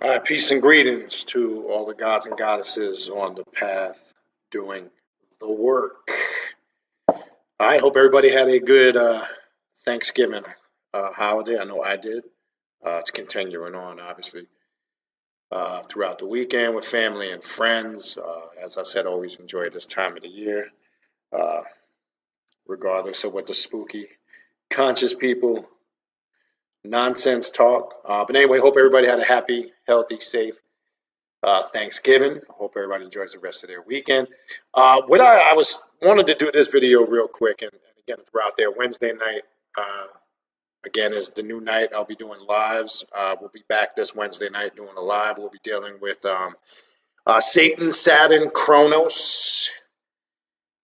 All right, peace and greetings to all the gods and goddesses on the path doing the work. I hope everybody had a good Thanksgiving holiday. I know I did. It's continuing on, obviously, throughout the weekend with family and friends. As I said, always enjoy this time of the year, regardless of what the spooky, conscious people nonsense talk. But anyway, hope everybody had a happy, healthy, safe Thanksgiving. I hope everybody enjoys the rest of their weekend. What I wanted to do this video real quick and again throughout there. Wednesday night, again, is the new night. I'll be doing lives. We'll be back this Wednesday night doing a live. We'll be dealing with Satan, Saturn, Kronos,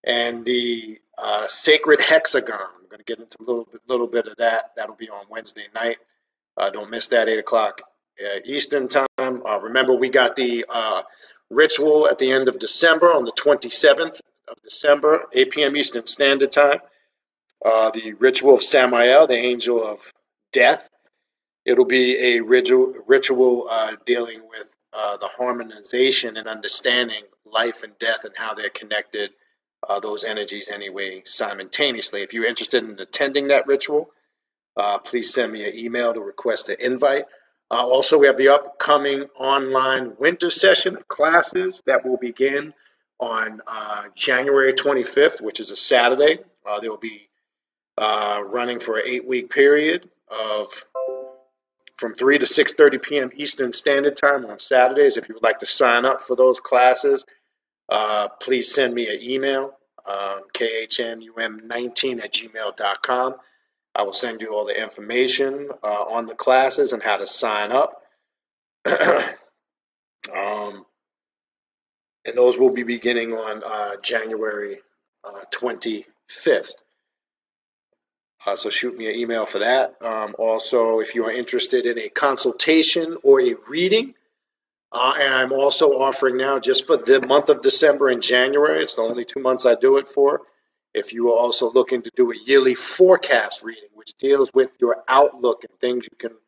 and the sacred hexagon. I'm going to get into a little bit of that. That'll be on Wednesday night. Don't miss that, 8 o'clock Eastern time. Remember, we got the ritual at the end of December on the 27th of December, 8 p.m. Eastern Standard Time. The ritual of Samael, the angel of death. It'll be a ritual dealing with the harmonization and understanding life and death and how they're connected, those energies anyway, simultaneously. If you're interested in attending that ritual, please send me an email to request an invite. Also, we have the upcoming online winter session of classes that will begin on January 25th, which is a Saturday. They will be running for an 8-week period from 3 to 6:30 p.m. Eastern Standard Time on Saturdays. If you would like to sign up for those classes, please send me an email, khnum19@gmail.com. I will send you all the information on the classes and how to sign up. And those will be beginning on January 25th. So shoot me an email for that. Also, if you are interested in a consultation or a reading, and I'm also offering now just for the month of December and January, it's the only 2 months I do it for. If you are also looking to do a yearly forecast reading, which deals with your outlook and things you can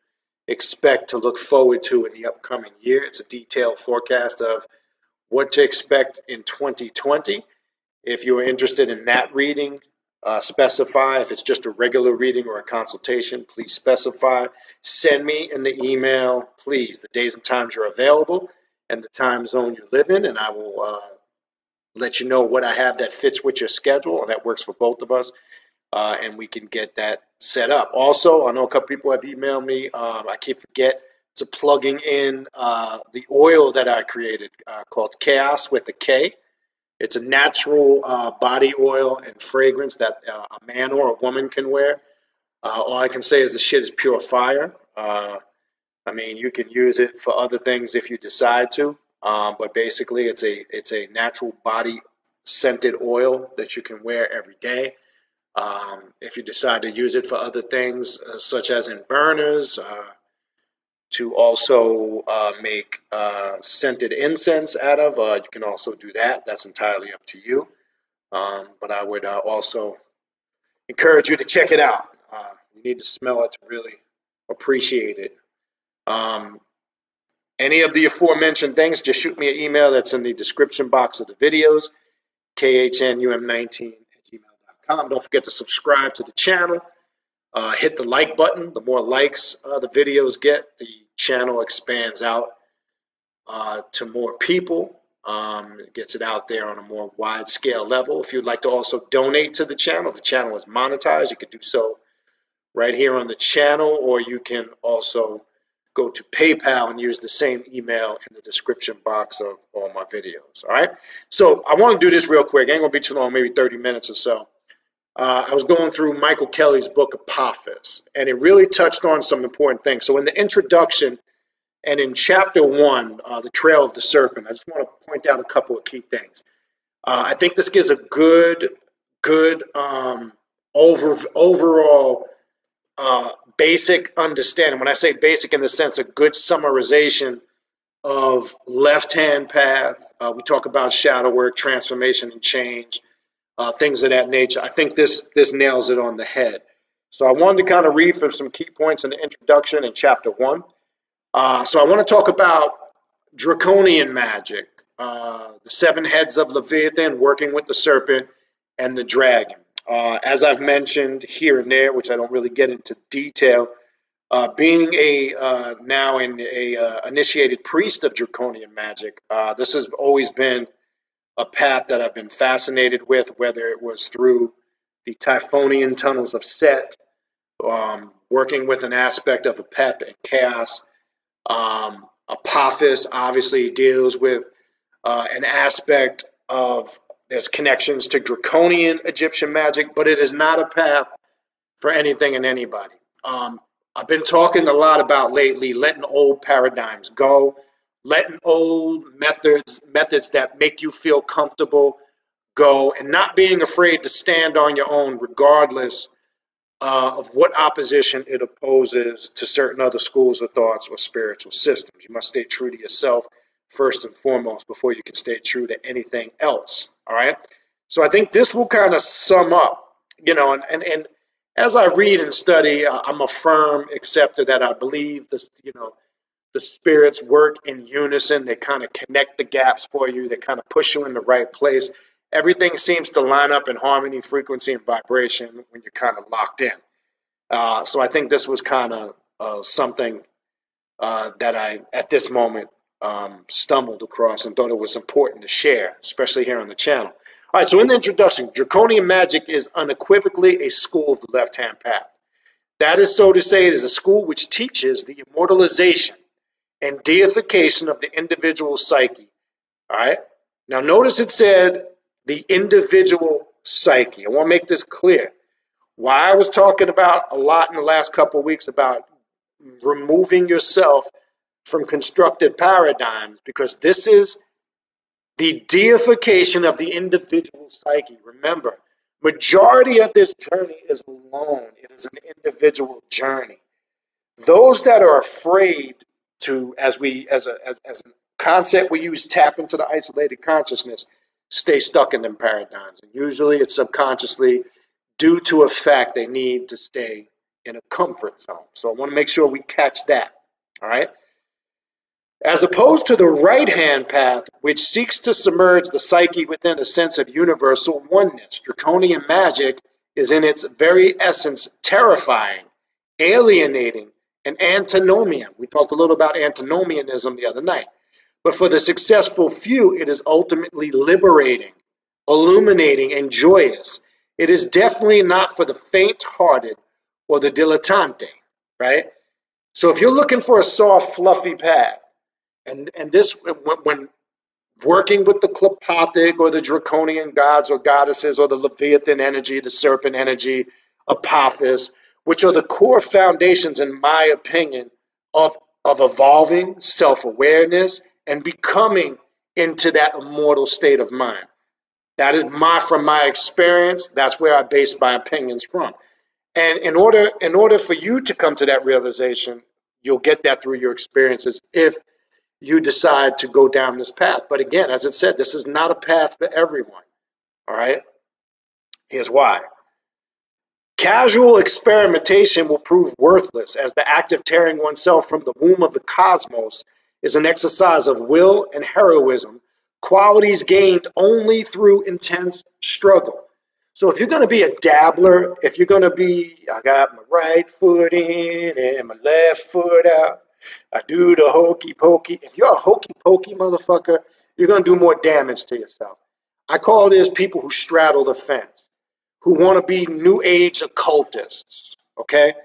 expect to look forward to in the upcoming year, it's a detailed forecast of what to expect in 2020. If you're interested in that reading, specify. If it's just a regular reading or a consultation, please specify. Send me in the email, please, the days and times you're available and the time zone you live in, and I will let you know what I have that fits with your schedule and that works for both of us, and we can get that set up. Also, I know a couple people have emailed me. I keep forget to plugging in the oil that I created called Chaos with a K. It's a natural body oil and fragrance that a man or a woman can wear. All I can say is the shit is pure fire. I mean, you can use it for other things if you decide to, but basically it's a natural body scented oil that you can wear every day. If you decide to use it for other things, such as in burners, to also make scented incense out of, you can also do that. That's entirely up to you. But I would also encourage you to check it out. You need to smell it to really appreciate it. Any of the aforementioned things, just shoot me an email that's in the description box of the videos, khnum19@gmail.com. Don't forget to subscribe to the channel. Hit the like button. The more likes the videos get, the channel expands out to more people. It gets it out there on a more wide scale level. If you'd like to also donate to the channel is monetized. You can do so right here on the channel, or you can also go to PayPal and use the same email in the description box of all my videos. All right. So I want to do this real quick. It ain't gonna be too long, maybe 30 minutes or so. I was going through Michael Kelly's book, Apophis, and it really touched on some important things. So in the introduction and in chapter 1, The Trail of the Serpent, I just want to point out a couple of key things. I think this gives a good overall basic understanding. When I say basic in the sense, a good summarization of left-hand path. We talk about shadow work, transformation and change, things of that nature. I think this nails it on the head. So I wanted to kind of read from some key points in the introduction in chapter 1. So I want to talk about Draconian Magick, the seven heads of Leviathan working with the serpent and the dragon. As I've mentioned here and there, which I don't really get into detail, being a now initiated priest of Draconian Magick, this has always been a path that I've been fascinated with, whether it was through the Typhonian tunnels of Set, working with an aspect of Apep and chaos. Apophis obviously deals with an aspect of, there's connections to Draconian Egyptian magic, but it is not a path for anything and anybody. I've been talking a lot about lately letting old paradigms go, letting old methods that make you feel comfortable go, and not being afraid to stand on your own regardless of what opposition it opposes to certain other schools of thoughts or spiritual systems. You must stay true to yourself first and foremost before you can stay true to anything else. All right. So I think this will kind of sum up, and as I read and study, I'm a firm acceptor that I believe this, the spirits work in unison. They kind of connect the gaps for you. They kind of push you in the right place. Everything seems to line up in harmony, frequency, and vibration when you're kind of locked in. So I think this was kind of something that I, at this moment, stumbled across and thought it was important to share, especially here on the channel. All right, so in the introduction, Draconian Magick is unequivocally a school of the left-hand path. That is, so to say, it is a school which teaches the immortalization and deification of the individual psyche. All right? Now, notice it said the individual psyche. I want to make this clear. Why I was talking about a lot in the last couple of weeks about removing yourself from constructed paradigms, because this is the deification of the individual psyche. Remember, majority of this journey is alone. It is an individual journey. Those that are afraid to, as a concept we use, tap into the isolated consciousness, stay stuck in them paradigms. And usually it's subconsciously due to a fact they need to stay in a comfort zone. So I want to make sure we catch that. All right. As opposed to the right-hand path, which seeks to submerge the psyche within a sense of universal oneness, Draconian Magick is in its very essence terrifying, alienating, and antinomian. We talked a little about antinomianism the other night. But for the successful few, it is ultimately liberating, illuminating, and joyous. It is definitely not for the faint-hearted or the dilettante, right? So if you're looking for a soft, fluffy path, and this, when working with the Klepothic or the Draconian gods or goddesses or the Leviathan energy, the serpent energy, Apophis, which are the core foundations, in my opinion, of evolving self-awareness and becoming into that immortal state of mind. That is from my experience, that's where I base my opinions from. And in order for you to come to that realization, you'll get that through your experiences if you decide to go down this path. But again, as it said, this is not a path for everyone. All right? Here's why. Casual experimentation will prove worthless, as the act of tearing oneself from the womb of the cosmos is an exercise of will and heroism, qualities gained only through intense struggle. So if you're going to be a dabbler, if you're going to be, I got my right foot in and my left foot out, I do the hokey pokey. If you're a hokey pokey motherfucker, you're going to do more damage to yourself. I call this people who straddle the fence, who want to be new age occultists, okay?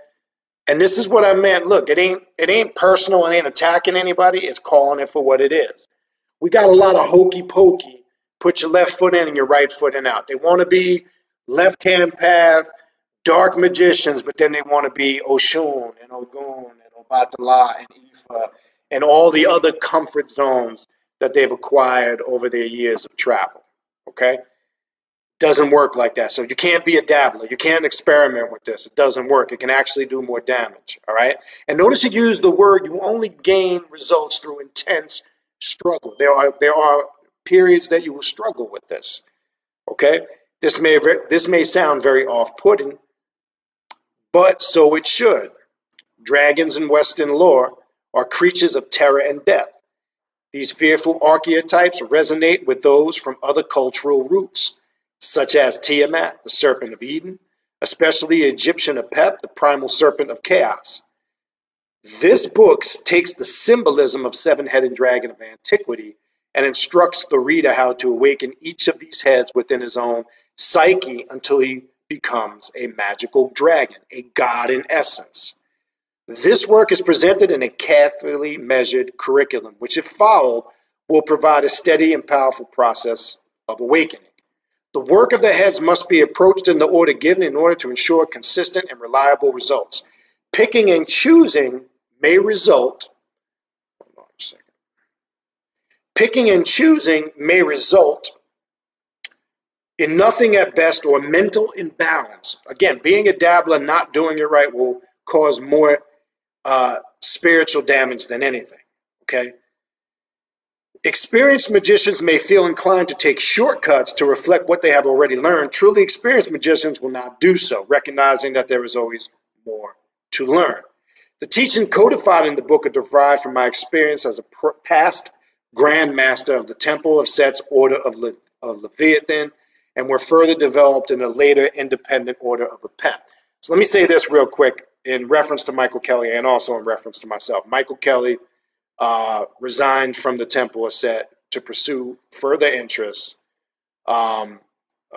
And this is what I meant. Look, it ain't personal, it ain't attacking anybody, it's calling it for what it is. We got a lot of hokey pokey, put your left foot in and your right foot in out. They want to be left-hand path, dark magicians, but then they want to be Oshun and Ogun and Obatala and Ifa and all the other comfort zones that they've acquired over their years of travel, okay? Doesn't work like that. So you can't be a dabbler. You can't experiment with this. It doesn't work. It can actually do more damage, all right? And notice you use the word, you only gain results through intense struggle. There are periods that you will struggle with this, okay? This may sound very off-putting, but so it should. Dragons in Western lore are creatures of terror and death. These fearful archetypes resonate with those from other cultural roots, such as Tiamat, the serpent of Eden, especially Egyptian Apep, the primal serpent of chaos. This book takes the symbolism of seven-headed dragon of antiquity and instructs the reader how to awaken each of these heads within his own psyche until he becomes a magical dragon, a god in essence. This work is presented in a carefully measured curriculum, which, if followed, will provide a steady and powerful process of awakening. The work of the heads must be approached in the order given in order to ensure consistent and reliable results. Picking and choosing may result, Picking and choosing may result in nothing at best or mental imbalance. Again, being a dabbler, not doing it right will cause more spiritual damage than anything, okay? Experienced magicians may feel inclined to take shortcuts to reflect what they have already learned. Truly experienced magicians will not do so, recognizing that there is always more to learn. The teaching codified in the book are derived from my experience as a past Grand Master of the Temple of Set's Order of Leviathan, and were further developed in a later independent order of Apep. So let me say this real quick in reference to Michael Kelly and also in reference to myself. Michael Kelly resigned from the Temple of Set to pursue further interests a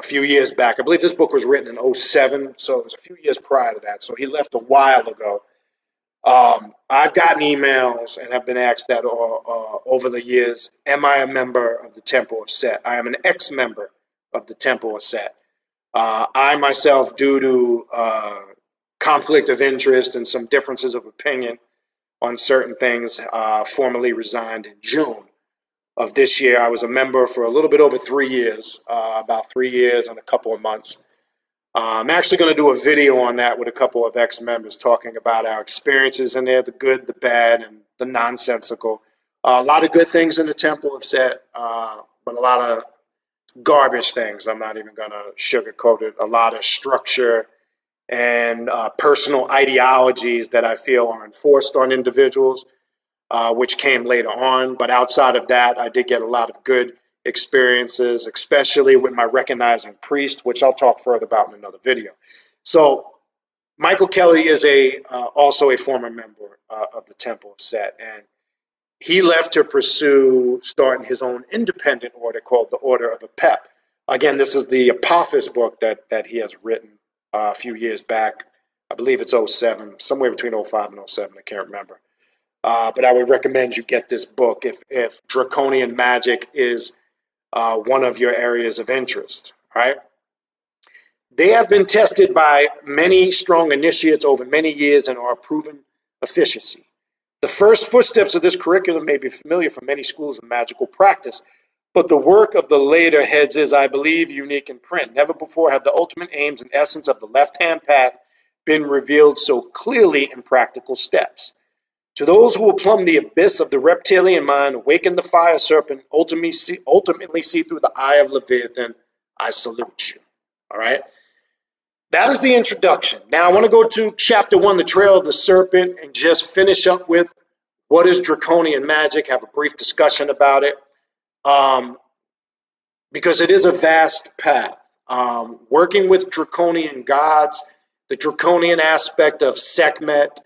few years back. I believe this book was written in 2007, so it was a few years prior to that. So he left a while ago. I've gotten emails and have been asked that over the years, am I a member of the Temple of Set? I am an ex-member of the Temple of Set. I myself, due to conflict of interest and some differences of opinion on certain things, formally resigned in June of this year. I was a member for a little bit over 3 years, about 3 years and a couple of months. I'm actually going to do a video on that with a couple of ex-members talking about our experiences in there, the good, the bad, and the nonsensical. A lot of good things in the Temple of Set, but a lot of garbage things. I'm not even going to sugarcoat it. A lot of structure and personal ideologies that I feel are enforced on individuals, which came later on. But outside of that, I did get a lot of good experiences, especially with my recognizing priest, which I'll talk further about in another video. So Michael Kelly is also a former member of the Temple of Set, and he left to pursue starting his own independent order called the Order of Apep. Again, this is the Apophis book that he has written a few years back. I believe it's 2007, somewhere between 2005 and 2007. I can't remember. But I would recommend you get this book if Draconian Magick is one of your areas of interest, right? They have been tested by many strong initiates over many years and are proven efficiency. The first footsteps of this curriculum may be familiar from many schools of magical practice, but the work of the later heads is, I believe, unique in print. Never before have the ultimate aims and essence of the left-hand path been revealed so clearly in practical steps. To those who will plumb the abyss of the reptilian mind, awaken the fire serpent, ultimately see through the eye of Leviathan, I salute you. All right? That is the introduction. Now I want to go to chapter 1, the Trail of the Serpent, and just finish up with what is Draconian Magick, have a brief discussion about it, because it is a vast path. Working with Draconian gods, the Draconian aspect of Sekhmet,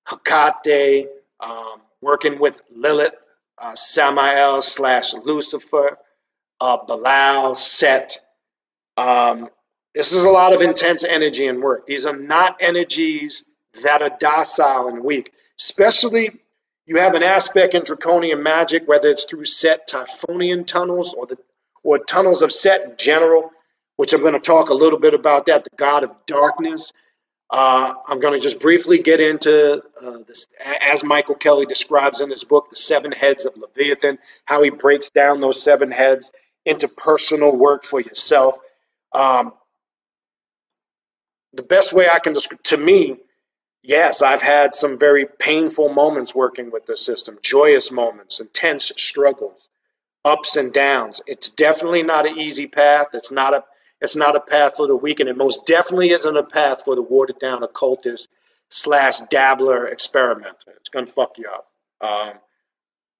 Hecate, working with Lilith, Samael / Lucifer, Belial, Set. This is a lot of intense energy and work. These are not energies that are docile and weak. Especially, you have an aspect in Draconian Magick, whether it's through Set Typhonian tunnels or tunnels of Set in general, which I'm going to talk a little bit about that, the god of darkness. I'm going to just briefly get into this, as Michael Kelly describes in his book, the 7 heads of Leviathan, how he breaks down those 7 heads into personal work for yourself. The best way I can describe, to me, yes, I've had some very painful moments working with this system, joyous moments, intense struggles, ups and downs. It's definitely not an easy path. It's not a path for the weak, and it most definitely isn't a path for the watered down occultist / dabbler experimenter. It's going to fuck you up.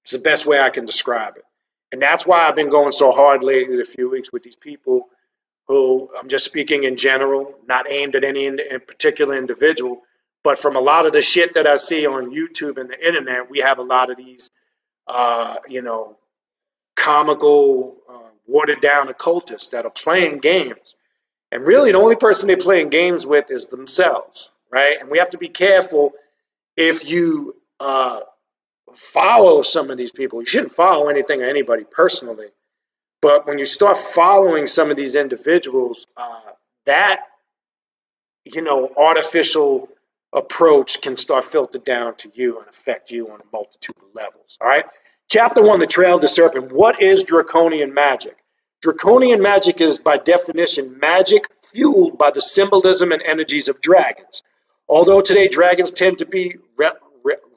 It's the best way I can describe it. And that's why I've been going so hard lately, a few weeks, with these people who, I'm just speaking in general, not aimed at any in particular individual, but from a lot of the shit that I see on YouTube and the internet, we have a lot of these, comical, watered down occultists that are playing games. And really the only person they're playing games with is themselves, right? And we have to be careful if you follow some of these people. You shouldn't follow anything or anybody personally. But when you start following some of these individuals, that, artificial approach can start filtered down to you and affect you on a multitude of levels, all right? Chapter 1, The Trail of the Serpent. What is Draconian Magick? Draconian Magick is, by definition, magic fueled by the symbolism and energies of dragons. Although today dragons tend to be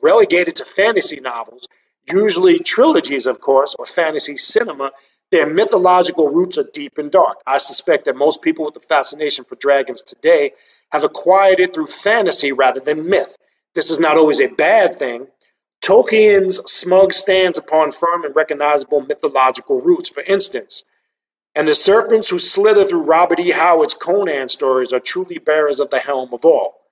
relegated to fantasy novels, usually trilogies, of course, or fantasy cinema, their mythological roots are deep and dark. I suspect that most people with a fascination for dragons today have acquired it through fantasy rather than myth. This is not always a bad thing. Tolkien's smug stands upon firm and recognizable mythological roots, for instance. And the serpents who slither through Robert E. Howard's Conan stories are truly bearers of the helm of all.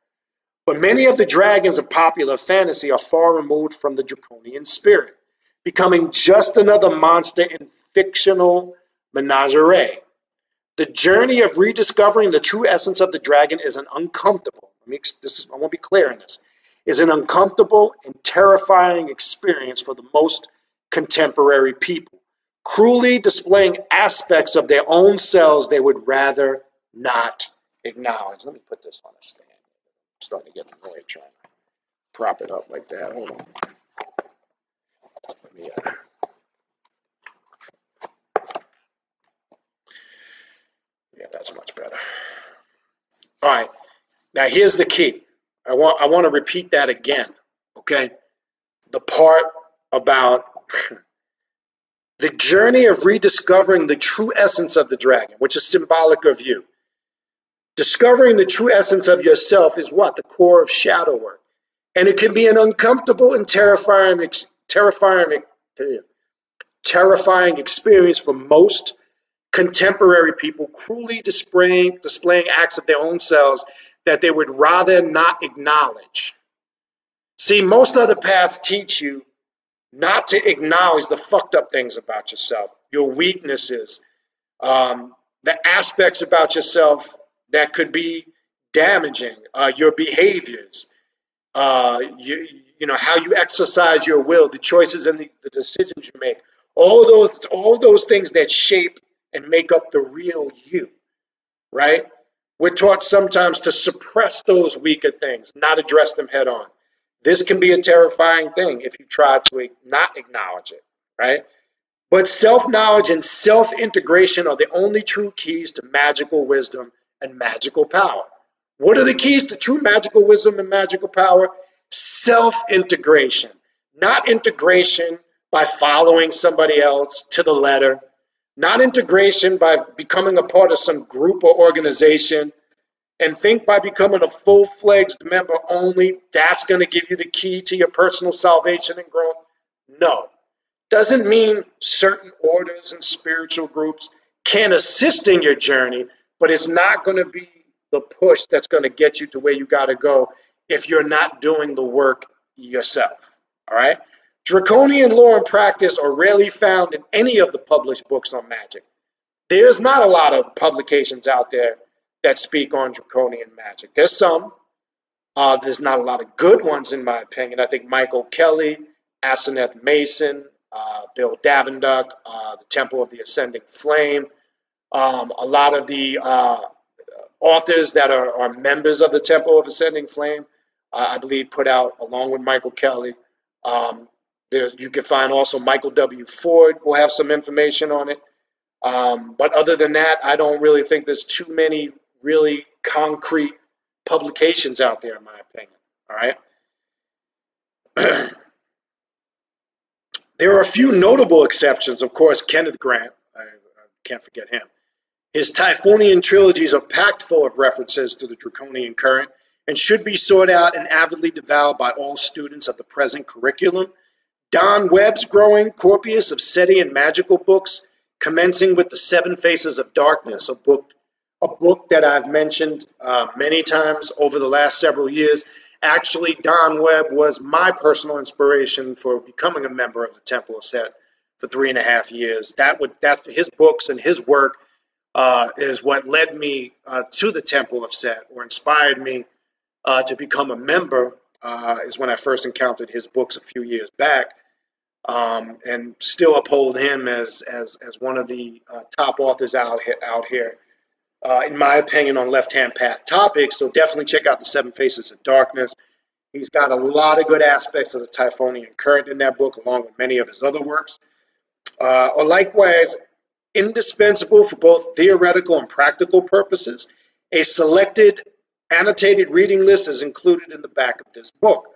But many of the dragons of popular fantasy are far removed from the draconian spirit, becoming just another monster in fictional menagerie. The journey of rediscovering the true essence of the dragon is an uncomfortable, I want to be clear in this, is an uncomfortable and terrifying experience for the most contemporary people, cruelly displaying aspects of their own selves they would rather not acknowledge. Let me put this on a stand. I'm starting to get annoyed trying to prop it up like that. Hold on. Let me, yeah, that's much better. All right. Now here's the key. I want to repeat that again, okay? The part about the journey of rediscovering the true essence of the dragon, which is symbolic of you. Discovering the true essence of yourself is what? The core of shadow work. And it can be an uncomfortable and terrifying experience for most contemporary people, cruelly displaying acts of their own selves that they would rather not acknowledge. See, most other paths teach you not to acknowledge the fucked up things about yourself, your weaknesses, the aspects about yourself that could be damaging, your behaviors, how you exercise your will, the choices and the decisions you make, all those things that shape and make up the real you, right? We're taught sometimes to suppress those weaker things, not address them head on. This can be a terrifying thing if you try to not acknowledge it, right? But self-knowledge and self-integration are the only true keys to magical wisdom and magical power. What are the keys to true magical wisdom and magical power? Self-integration, not integration by following somebody else to the letter, not integration by becoming a part of some group or organization, and think by becoming a full-fledged member only, that's going to give you the key to your personal salvation and growth. No. Doesn't mean certain orders and spiritual groups can assist in your journey, but it's not going to be the push that's going to get you to where you got to go if you're not doing the work yourself, all right? Draconian lore and practice are rarely found in any of the published books on magic. There's not a lot of publications out there that speak on Draconian magic. There's some. There's not a lot of good ones, in my opinion. I think Michael Kelly, Aseneth Mason, Bill Davenduck, the Temple of the Ascending Flame, a lot of the authors that are members of the Temple of Ascending Flame, I believe, put out, along with Michael Kelly. You can find also Michael W. Ford will have some information on it. But other than that, I don't really think there's too many really concrete publications out there, in my opinion. All right. There are a few notable exceptions. Of course, Kenneth Grant, I can't forget him. His Typhonian trilogies are packed full of references to the Draconian current and should be sought out and avidly devoured by all students of the present curriculum. Don Webb's growing corpus of SETI and magical books, commencing with The Seven Faces of Darkness, a book that I've mentioned many times over the last several years. Actually, Don Webb was my personal inspiration for becoming a member of the Temple of Set for 3.5 years. His books and his work is what led me to the Temple of Set, or inspired me to become a member. Is when I first encountered his books a few years back, and still uphold him as one of the top authors out here. In my opinion, on left-hand path topics. So definitely check out The Seven Faces of Darkness. He's got a lot of good aspects of the Typhonian current in that book, along with many of his other works. Or likewise, indispensable for both theoretical and practical purposes, a selected annotated reading list is included in the back of this book.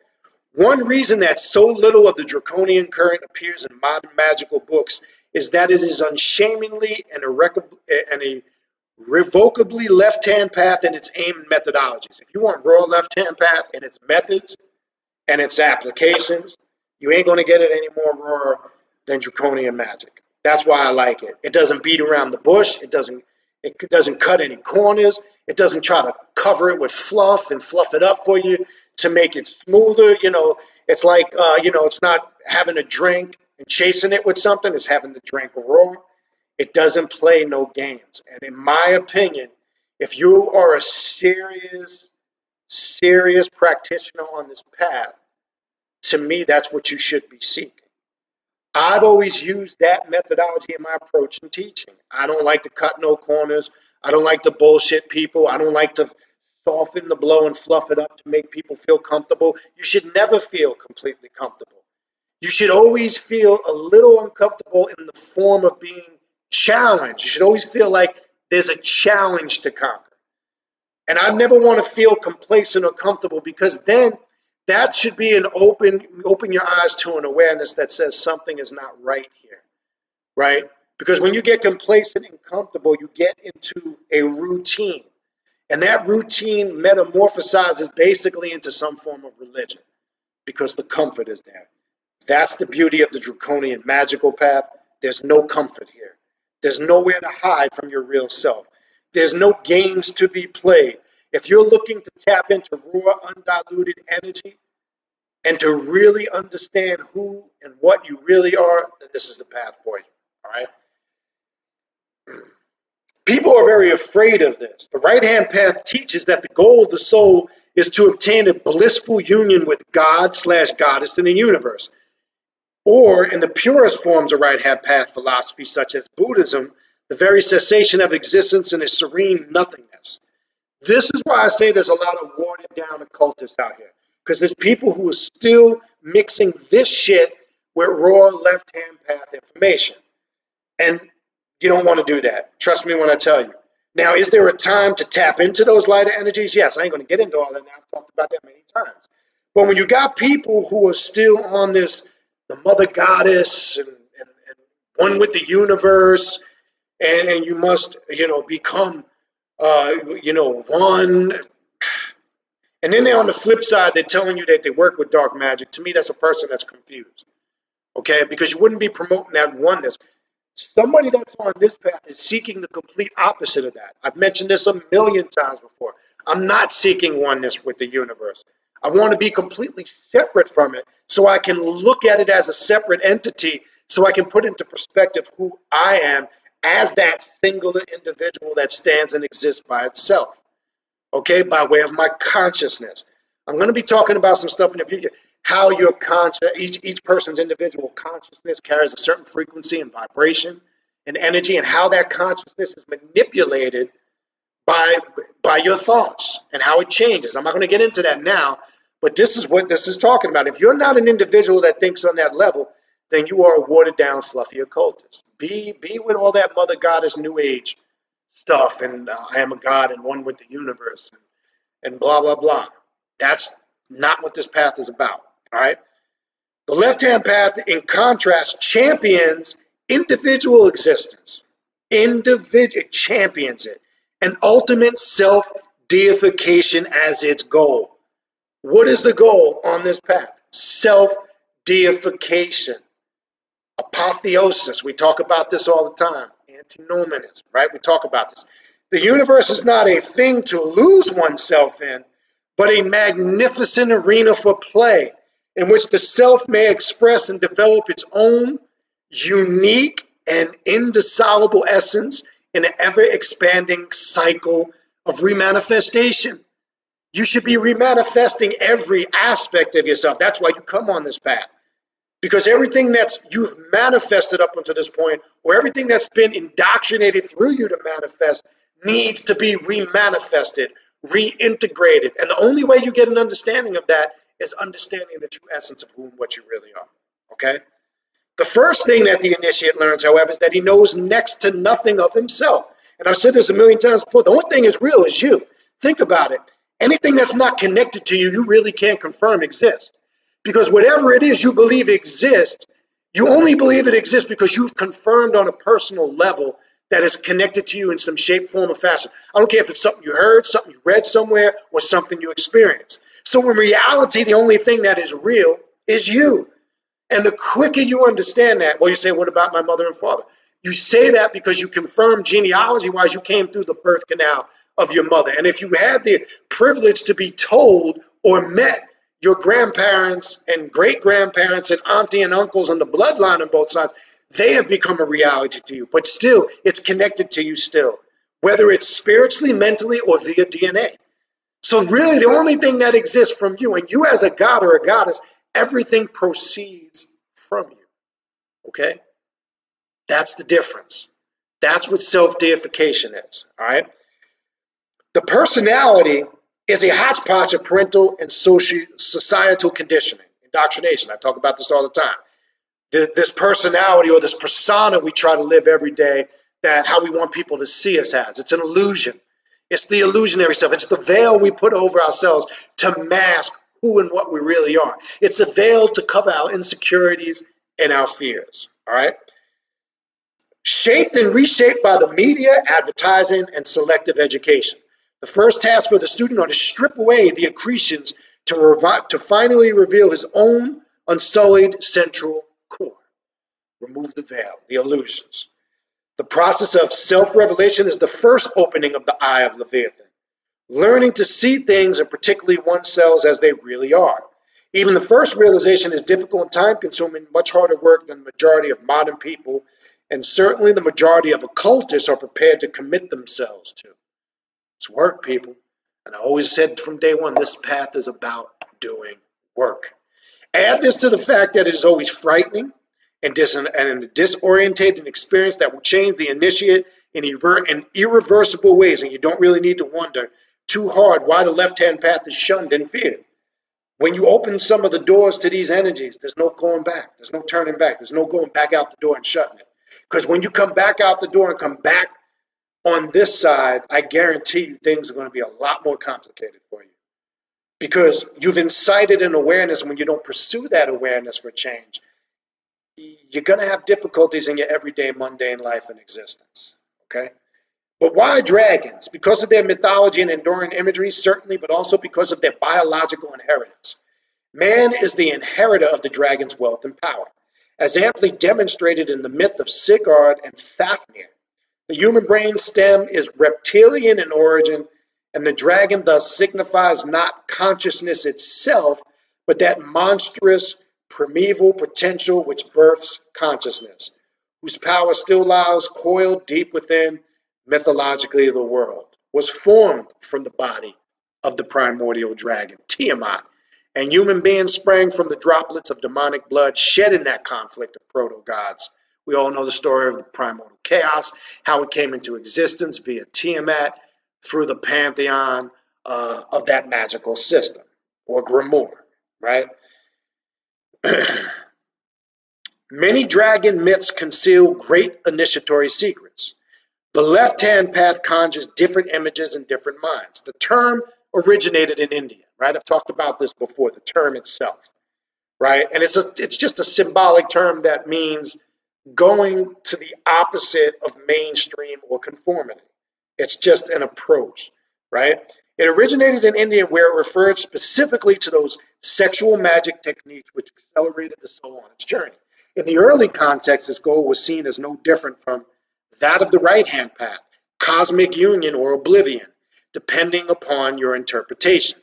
One reason that so little of the Draconian current appears in modern magical books is that it is unshamingly and irrevocably left-hand path in its aim and methodologies. If you want raw left-hand path in its methods and its applications, you ain't going to get it any more raw than Draconian Magick. That's why I like it. It doesn't beat around the bush. It doesn't cut any corners. It doesn't try to cover it with fluff and fluff it up for you to make it smoother. It's like, it's not having a drink and chasing it with something. It's having the drink raw. It doesn't play no games. And in my opinion, if you are a serious practitioner on this path, to me, that's what you should be seeking. I've always used that methodology in my approach and teaching. I don't like to cut no corners. I don't like to bullshit people. I don't like to soften the blow and fluff it up to make people feel comfortable. You should never feel completely comfortable. You should always feel a little uncomfortable in the form of being challenged. You should always feel like there's a challenge to conquer. And I never want to feel complacent or comfortable, because then that should be an open your eyes to an awareness that says something is not right here, right? Because when you get complacent and comfortable, you get into a routine. And that routine metamorphosizes basically into some form of religion, because the comfort is there. That's the beauty of the Draconian magical path. There's no comfort here. There's nowhere to hide from your real self. There's no games to be played. If you're looking to tap into raw, undiluted energy and to really understand who and what you really are, then this is the path for you, all right? People are very afraid of this. The right-hand path teaches that the goal of the soul is to obtain a blissful union with God/goddess in the universe. Or, in the purest forms of right-hand path philosophy, such as Buddhism, the very cessation of existence in a serene nothingness. This is why I say there's a lot of watered-down occultists out here, because there's people who are still mixing this shit with raw left-hand path information. And you don't want to do that. Trust me when I tell you. Now, is there a time to tap into those lighter energies? Yes, I ain't going to get into all that now. I've talked about that many times. But when you got people who are still on this, the mother goddess and one with the universe, and you must, become, one. And then they're on the flip side, they're telling you that they work with dark magic. To me, that's a person that's confused. Okay? Because you wouldn't be promoting that oneness. Somebody that's on this path is seeking the complete opposite of that. I've mentioned this a million times before. I'm not seeking oneness with the universe. I want to be completely separate from it so I can look at it as a separate entity, so I can put into perspective who I am as that singular individual that stands and exists by itself, okay, by way of my consciousness. I'm going to be talking about some stuff in the future, how your each person's individual consciousness carries a certain frequency and vibration and energy, and how that consciousness is manipulated by your thoughts and how it changes. I'm not going to get into that now, but this is what this is talking about. If you're not an individual that thinks on that level, then you are a watered down, fluffy occultist. Be with all that mother goddess new age stuff, and I am a god and one with the universe, and blah, blah, blah. That's not what this path is about, all right? The left-hand path, in contrast, champions individual existence. It champions it. An ultimate self-deification as its goal. What is the goal on this path? Self-deification. deification, apotheosis. We talk about this all the time. Antinomianism, right? We talk about this. The universe is not a thing to lose oneself in, but a magnificent arena for play in which the self may express and develop its own unique and indissoluble essence in an ever-expanding cycle of remanifestation. You should be remanifesting every aspect of yourself. That's why you come on this path. Because everything that's you've manifested up until this point, or everything that's been indoctrinated through you to manifest, needs to be remanifested, reintegrated. And the only way you get an understanding of that is understanding the true essence of who and what you really are. Okay? The first thing that the initiate learns, however, is that he knows next to nothing of himself. And I've said this a million times before. The only thing that's real is you. Think about it. Anything that's not connected to you, you really can't confirm exists. Because whatever it is you believe exists, you only believe it exists because you've confirmed on a personal level that is connected to you in some shape, form, or fashion. I don't care if it's something you heard, something you read somewhere, or something you experienced. So in reality, the only thing that is real is you. And the quicker you understand that, well, you say, what about my mother and father? You say that because you confirm genealogy-wise you came through the birth canal of your mother. And if you had the privilege to be told or met your grandparents and great-grandparents and auntie and uncles and the bloodline on both sides, they have become a reality to you. But still, it's connected to you still, whether it's spiritually, mentally, or via DNA. So really, the only thing that exists from you, and you as a god or a goddess, everything proceeds from you, okay? That's the difference. That's what self-deification is, all right? The personality is a hodgepodge of parental and societal conditioning, indoctrination. I talk about this all the time. This personality or this persona we try to live every day, that how we want people to see us as. It's an illusion. It's the illusionary self. It's the veil we put over ourselves to mask who and what we really are. It's a veil to cover our insecurities and our fears, all right? Shaped and reshaped by the media, advertising, and selective education. The first task for the student are to strip away the accretions to finally reveal his own unsullied central core. Remove the veil, the illusions. The process of self-revelation is the first opening of the eye of Leviathan. Learning to see things, and particularly oneself, as they really are. Even the first realization is difficult and time-consuming, much harder work than the majority of modern people, and certainly the majority of occultists are prepared to commit themselves to. It's work, people. And I always said from day one, this path is about doing work. Add this to the fact that it is always frightening and a disorientating experience that will change the initiate in irreversible ways, and you don't really need to wonder too hard why the left-hand path is shunned and feared. When you open some of the doors to these energies, there's no going back. There's no turning back. There's no going back out the door and shutting it. Because when you come back out the door and come back on this side, I guarantee you things are going to be a lot more complicated for you. Because you've incited an awareness, and when you don't pursue that awareness for change, you're going to have difficulties in your everyday mundane life and existence, okay? But why dragons? Because of their mythology and enduring imagery, certainly, but also because of their biological inheritance. Man is the inheritor of the dragon's wealth and power, as amply demonstrated in the myth of Sigurd and Fafnir. The human brain stem is reptilian in origin, and the dragon thus signifies not consciousness itself, but that monstrous, primeval potential which births consciousness, whose power still lies coiled deep within, mythologically, the world, was formed from the body of the primordial dragon, Tiamat, and human beings sprang from the droplets of demonic blood shed in that conflict of proto-gods. We all know the story of the primordial chaos, how it came into existence via Tiamat through the pantheon of that magical system, or grimoire, right? Many dragon myths conceal great initiatory secrets. The left-hand path conjures different images in different minds. The term originated in India, right? I've talked about this before, the term itself, right? And it's just a symbolic term that means going to the opposite of mainstream or conformity. It's just an approach, right? It originated in India, where it referred specifically to those sexual magic techniques which accelerated the soul on its journey. In the early context, this goal was seen as no different from that of the right-hand path, cosmic union or oblivion, depending upon your interpretation.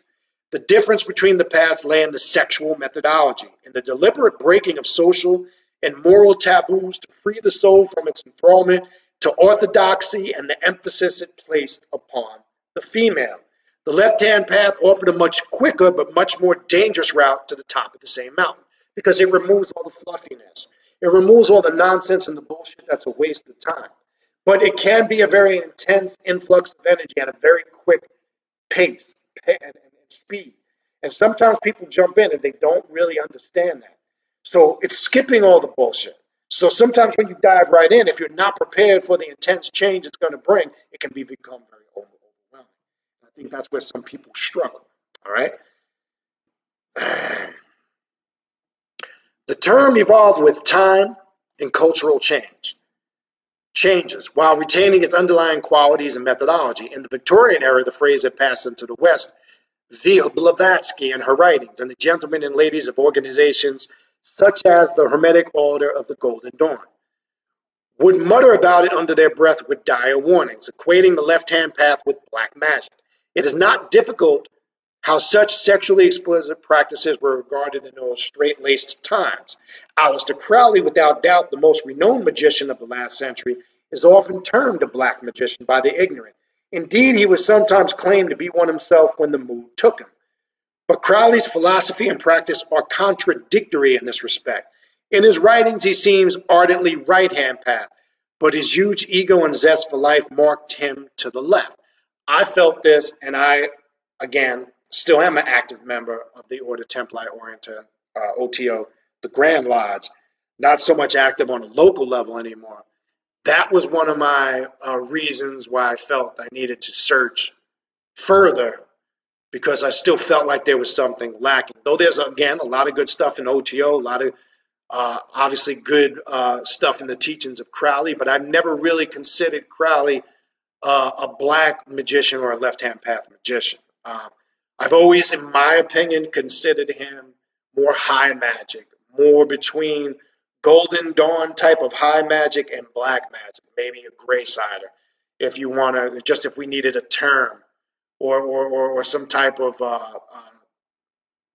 The difference between the paths lay in the sexual methodology, in the deliberate breaking of social and moral taboos to free the soul from its enthrallment to orthodoxy and the emphasis it placed upon the female. The left-hand path offered a much quicker but much more dangerous route to the top of the same mountain because it removes all the fluffiness. It removes all the nonsense and the bullshit that's a waste of time. But it can be a very intense influx of energy at a very quick pace and speed. And sometimes people jump in and they don't really understand that. So it's skipping all the bullshit. So sometimes when you dive right in, if you're not prepared for the intense change it's going to bring, it can become very overwhelming. I think that's where some people struggle. All right. The term evolved with time and cultural changes while retaining its underlying qualities and methodology. In the Victorian era, the phrase had passed into the West via Blavatsky and her writings, and the gentlemen and ladies of organizations such as the Hermetic Order of the Golden Dawn would mutter about it under their breath with dire warnings, equating the left-hand path with black magic. It is not difficult how such sexually explicit practices were regarded in those straight-laced times. Aleister Crowley, without doubt the most renowned magician of the last century, is often termed a black magician by the ignorant. Indeed, he was sometimes claimed to be one himself when the mood took him. But Crowley's philosophy and practice are contradictory in this respect. In his writings, he seems ardently right-hand path, but his huge ego and zest for life marked him to the left. I felt this, and I, again, still am an active member of the Order Templi Orientis, OTO, the Grand Lodge, not so much active on a local level anymore. That was one of my reasons why I felt I needed to search further, because I still felt like there was something lacking. Though there's, again, a lot of good stuff in OTO, a lot of obviously good stuff in the teachings of Crowley, but I've never really considered Crowley a black magician or a left-hand path magician. I've always, in my opinion, considered him more high magic, more between Golden Dawn type of high magic and black magic, maybe a gray sider, if you want to, just if we needed a term or some type of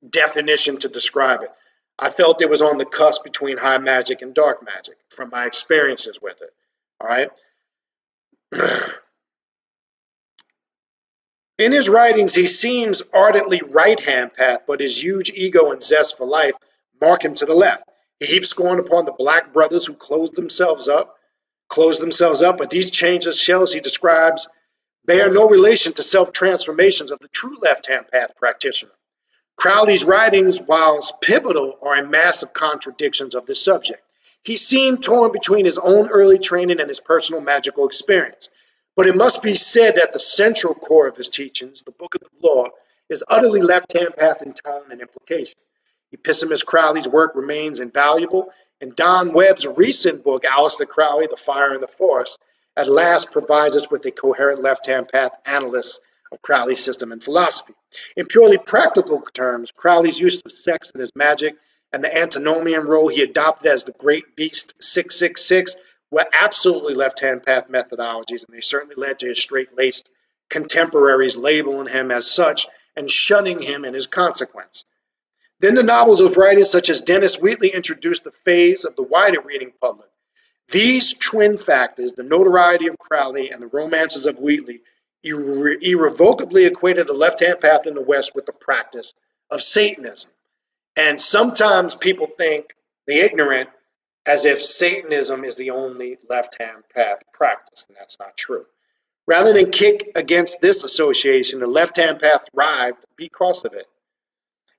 definition to describe it. I felt it was on the cusp between high magic and dark magic from my experiences with it. All right. In his writings, he seems ardently right-hand path, but his huge ego and zest for life mark him to the left. He heaps scorn upon the black brothers who closed themselves up, but these changeless shells he describes bear no relation to self-transformations of the true left-hand path practitioner. Crowley's writings, whilst pivotal, are in massive contradictions of this subject. He seemed torn between his own early training and his personal magical experience. But it must be said that the central core of his teachings, the Book of the Law, is utterly left-hand path in tone and implication. Episcopus Crowley's work remains invaluable, and Don Webb's recent book, Aleister Crowley, The Fire and the Force, at last provides us with a coherent left-hand path analysis of Crowley's system and philosophy. In purely practical terms, Crowley's use of sex in his magic and the antinomian role he adopted as the Great Beast 666 were absolutely left-hand path methodologies, and they certainly led to his straight-laced contemporaries labeling him as such and shunning him in his consequence. Then the novels of writers such as Dennis Wheatley introduced the phase of the wider reading public. These twin factors, the notoriety of Crowley and the romances of Wheatley, irrevocably equated the left-hand path in the West with the practice of Satanism. And sometimes people think, the ignorant, as if Satanism is the only left-hand path practice, and that's not true. Rather than kick against this association, the left-hand path thrived because of it.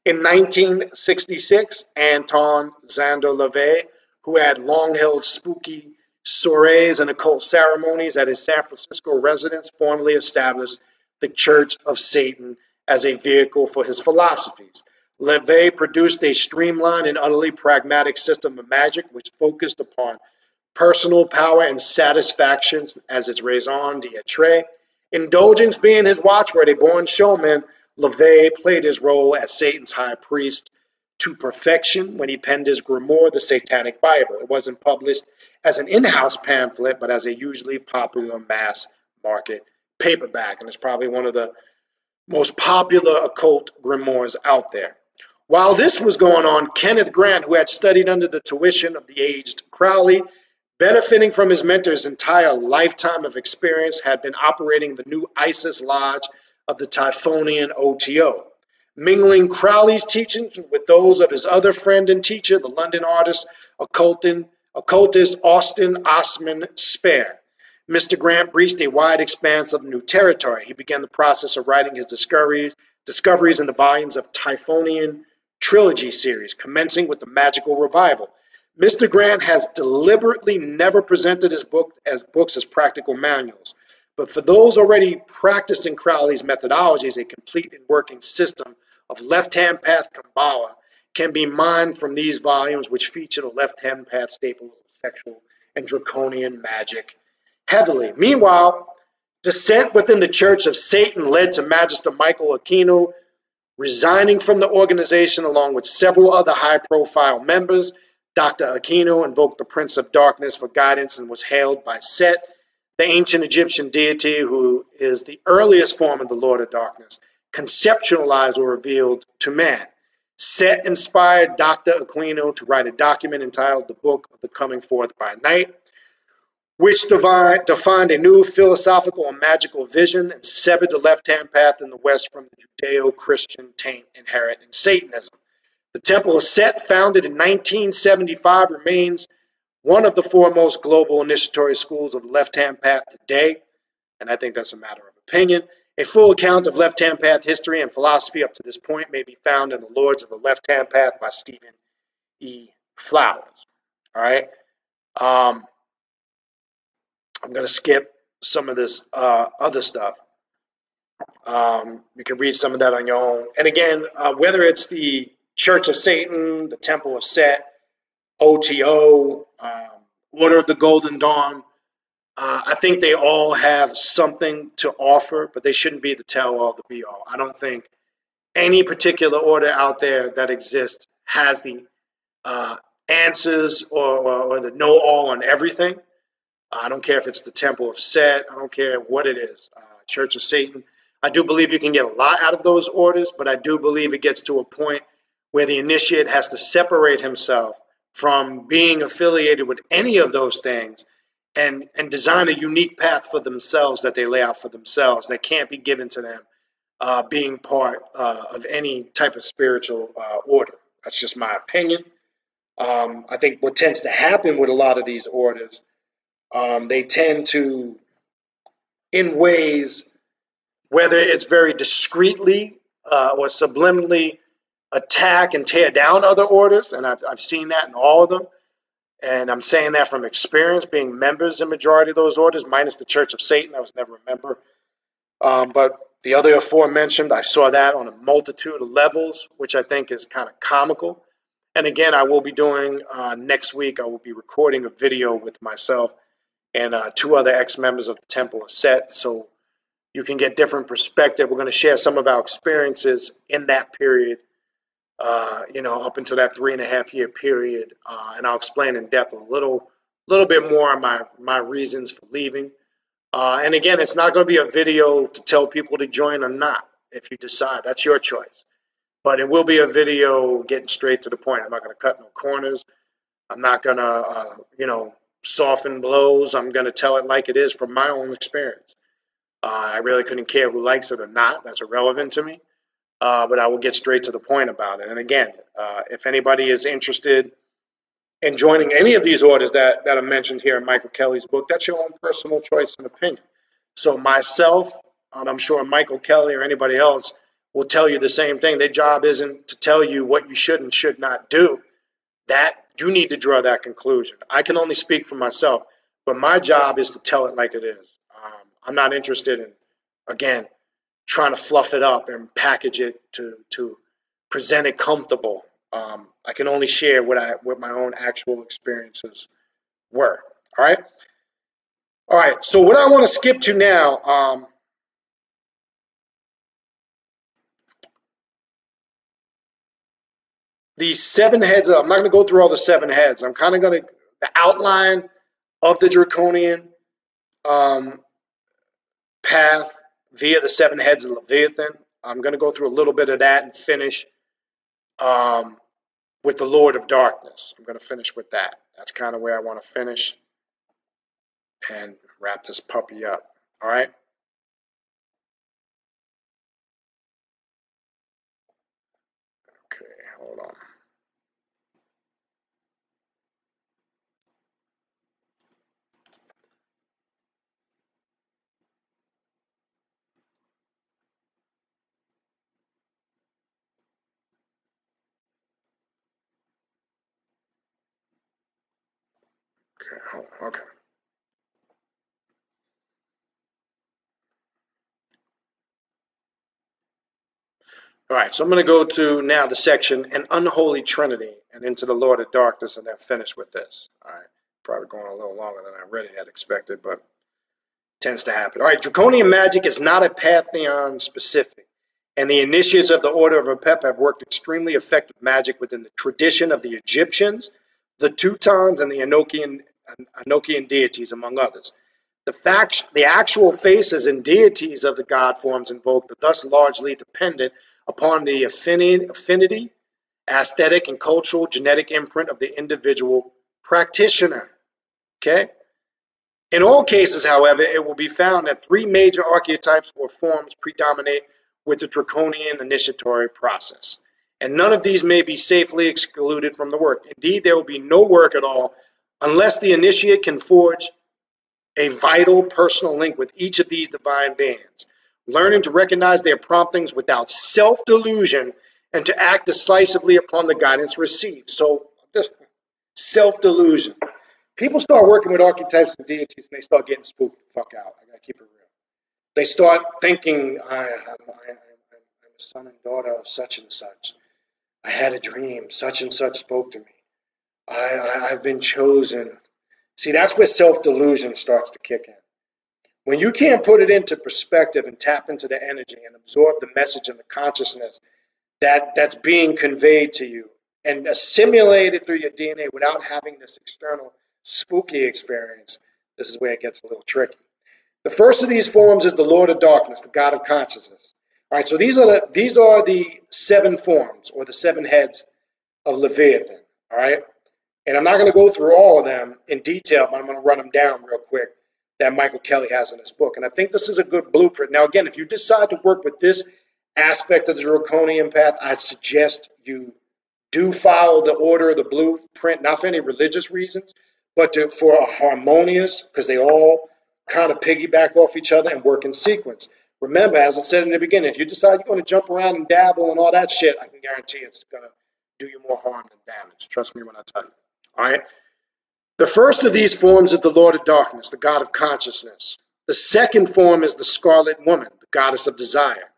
In 1966, Anton Szandor LaVey, who had long held spooky soirees and occult ceremonies at his San Francisco residence, formally established the Church of Satan as a vehicle for his philosophies. LaVey produced a streamlined and utterly pragmatic system of magic which focused upon personal power and satisfactions as its raison d'etre. Indulgence being his watchword, a born showman, LaVey played his role as Satan's high priest to perfection when he penned his grimoire, the Satanic Bible. It wasn't published as an in-house pamphlet, but as a hugely popular mass market paperback, and it's probably one of the most popular occult grimoires out there. While this was going on, Kenneth Grant, who had studied under the tuition of the aged Crowley, benefiting from his mentor's entire lifetime of experience, had been operating the new Isis Lodge of the Typhonian OTO, mingling Crowley's teachings with those of his other friend and teacher, the London artist, occultist Austin Osman Spare. Mr. Grant breached a wide expanse of new territory. He began the process of writing his discoveries in the volumes of Typhonian trilogy series, commencing with the Magical Revival. Mr. Grant has deliberately never presented his books as practical manuals, but for those already practicing Crowley's methodologies, a complete and working system of left-hand path Kabbalah can be mined from these volumes, which feature the left-hand path staples of sexual and Draconian magic heavily. Meanwhile, dissent within the Church of Satan led to Magister Michael Aquino resigning from the organization along with several other high-profile members. Dr. Aquino invoked the Prince of Darkness for guidance and was hailed by Set, the ancient Egyptian deity who is the earliest form of the Lord of Darkness, conceptualized or revealed to man. Set inspired Dr. Aquino to write a document entitled The Book of the Coming Forth by Night, which defined a new philosophical and magical vision and severed the left-hand path in the West from the Judeo-Christian taint inherent in Satanism. The Temple of Set, founded in 1975, remains one of the foremost global initiatory schools of the left-hand path today, and I think that's a matter of opinion. A full account of left-hand path history and philosophy up to this point may be found in The Lords of the Left-Hand Path by Stephen E. Flowers. All right. I'm going to skip some of this other stuff. You can read some of that on your own. And again, whether it's the Church of Satan, the Temple of Set, OTO, Order of the Golden Dawn, I think they all have something to offer, but they shouldn't be the tell-all, the be-all. I don't think any particular order out there that exists has the answers or the know-all on everything. I don't care if it's the Temple of Set. I don't care what it is. Church of Satan. I do believe you can get a lot out of those orders, but I do believe it gets to a point where the initiate has to separate himself from being affiliated with any of those things and design a unique path for themselves that they lay out for themselves that can't be given to them being part of any type of spiritual order. That's just my opinion. I think what tends to happen with a lot of these orders, they tend to, in ways, whether it's very discreetly or subliminally, attack and tear down other orders, and I've seen that in all of them. And I'm saying that from experience, being members in majority of those orders, minus the Church of Satan. I was never a member. But the other aforementioned, I saw that on a multitude of levels, which I think is kind of comical. And again, I will be doing, next week, I will be recording a video with myself and two other ex-members of the Temple of Set, so you can get different perspective. We're going to share some of our experiences in that period, up until that 3.5-year period, and I'll explain in depth a little bit more on my reasons for leaving. And again, it's not going to be a video to tell people to join or not. If you decide, that's your choice. But it will be a video getting straight to the point. I'm not going to cut no corners. I'm not going to, soften blows. I'm going to tell it like it is from my own experience. I really couldn't care who likes it or not. That's irrelevant to me. But I will get straight to the point about it. And again, if anybody is interested in joining any of these orders that are mentioned here in Michael Kelly's book, that's your own personal choice and opinion. So myself, and I'm sure Michael Kelly or anybody else will tell you the same thing. Their job isn't to tell you what you should and should not do. That you need to draw that conclusion. I can only speak for myself, but my job is to tell it like it is. I'm not interested in, again, trying to fluff it up and package it to present it comfortable. I can only share what my own actual experiences were. All right. So what I want to skip to now, these 7 heads, I'm not going to go through all the 7 heads. I'm kind of going to, the outline of the Draconian path via the 7 heads of Leviathan. I'm going to go through a little bit of that and finish with the Lord of Darkness. I'm going to finish with that. That's kind of where I want to finish and wrap this puppy up. All right? Okay, hold on. Okay. All right, so I'm going to go to now the section, An Unholy Trinity, and into the Lord of Darkness, and then finish with this. All right, probably going a little longer than I really had expected, but tends to happen. All right, Draconian Magick is not a pantheon specific, and the initiates of the Order of Apep have worked extremely effective magic within the tradition of the Egyptians, the Teutons, and the Enochian deities, among others. The actual faces and deities of the god forms invoked are thus largely dependent upon the affinity, aesthetic, and cultural genetic imprint of the individual practitioner. Okay? In all cases, however, it will be found that 3 major archetypes or forms predominate with the Draconian initiatory process, and none of these may be safely excluded from the work. Indeed, there will be no work at all unless the initiate can forge a vital personal link with each of these divine beings, learning to recognize their promptings without self-delusion and to act decisively upon the guidance received. So, self-delusion. People start working with archetypes and deities and they start getting spooked the fuck out. I gotta keep it real. They start thinking, I'm a son and daughter of such and such. I had a dream. Such and such spoke to me. I've been chosen. See, that's where self-delusion starts to kick in. When you can't put it into perspective and tap into the energy and absorb the message and the consciousness that's being conveyed to you and assimilate it through your DNA without having this external spooky experience, this is where it gets a little tricky. The first of these forms is the Lord of Darkness, the God of Consciousness. All right, so these are the 7 forms or the 7 heads of Leviathan. All right, and I'm not going to go through all of them in detail, but I'm going to run them down real quick that Michael Kelly has in his book. And I think this is a good blueprint. Now, again, if you decide to work with this aspect of the Draconian path, I suggest you do follow the order of the blueprint, not for any religious reasons, but for a harmonious, because they all kind of piggyback off each other and work in sequence. Remember, as I said in the beginning, if you decide you're going to jump around and dabble and all that shit, I can guarantee it's going to do you more harm than damage. Trust me when I tell you. All right? The first of these forms is the Lord of Darkness, the God of Consciousness. The second form is the Scarlet Woman, the goddess of desire.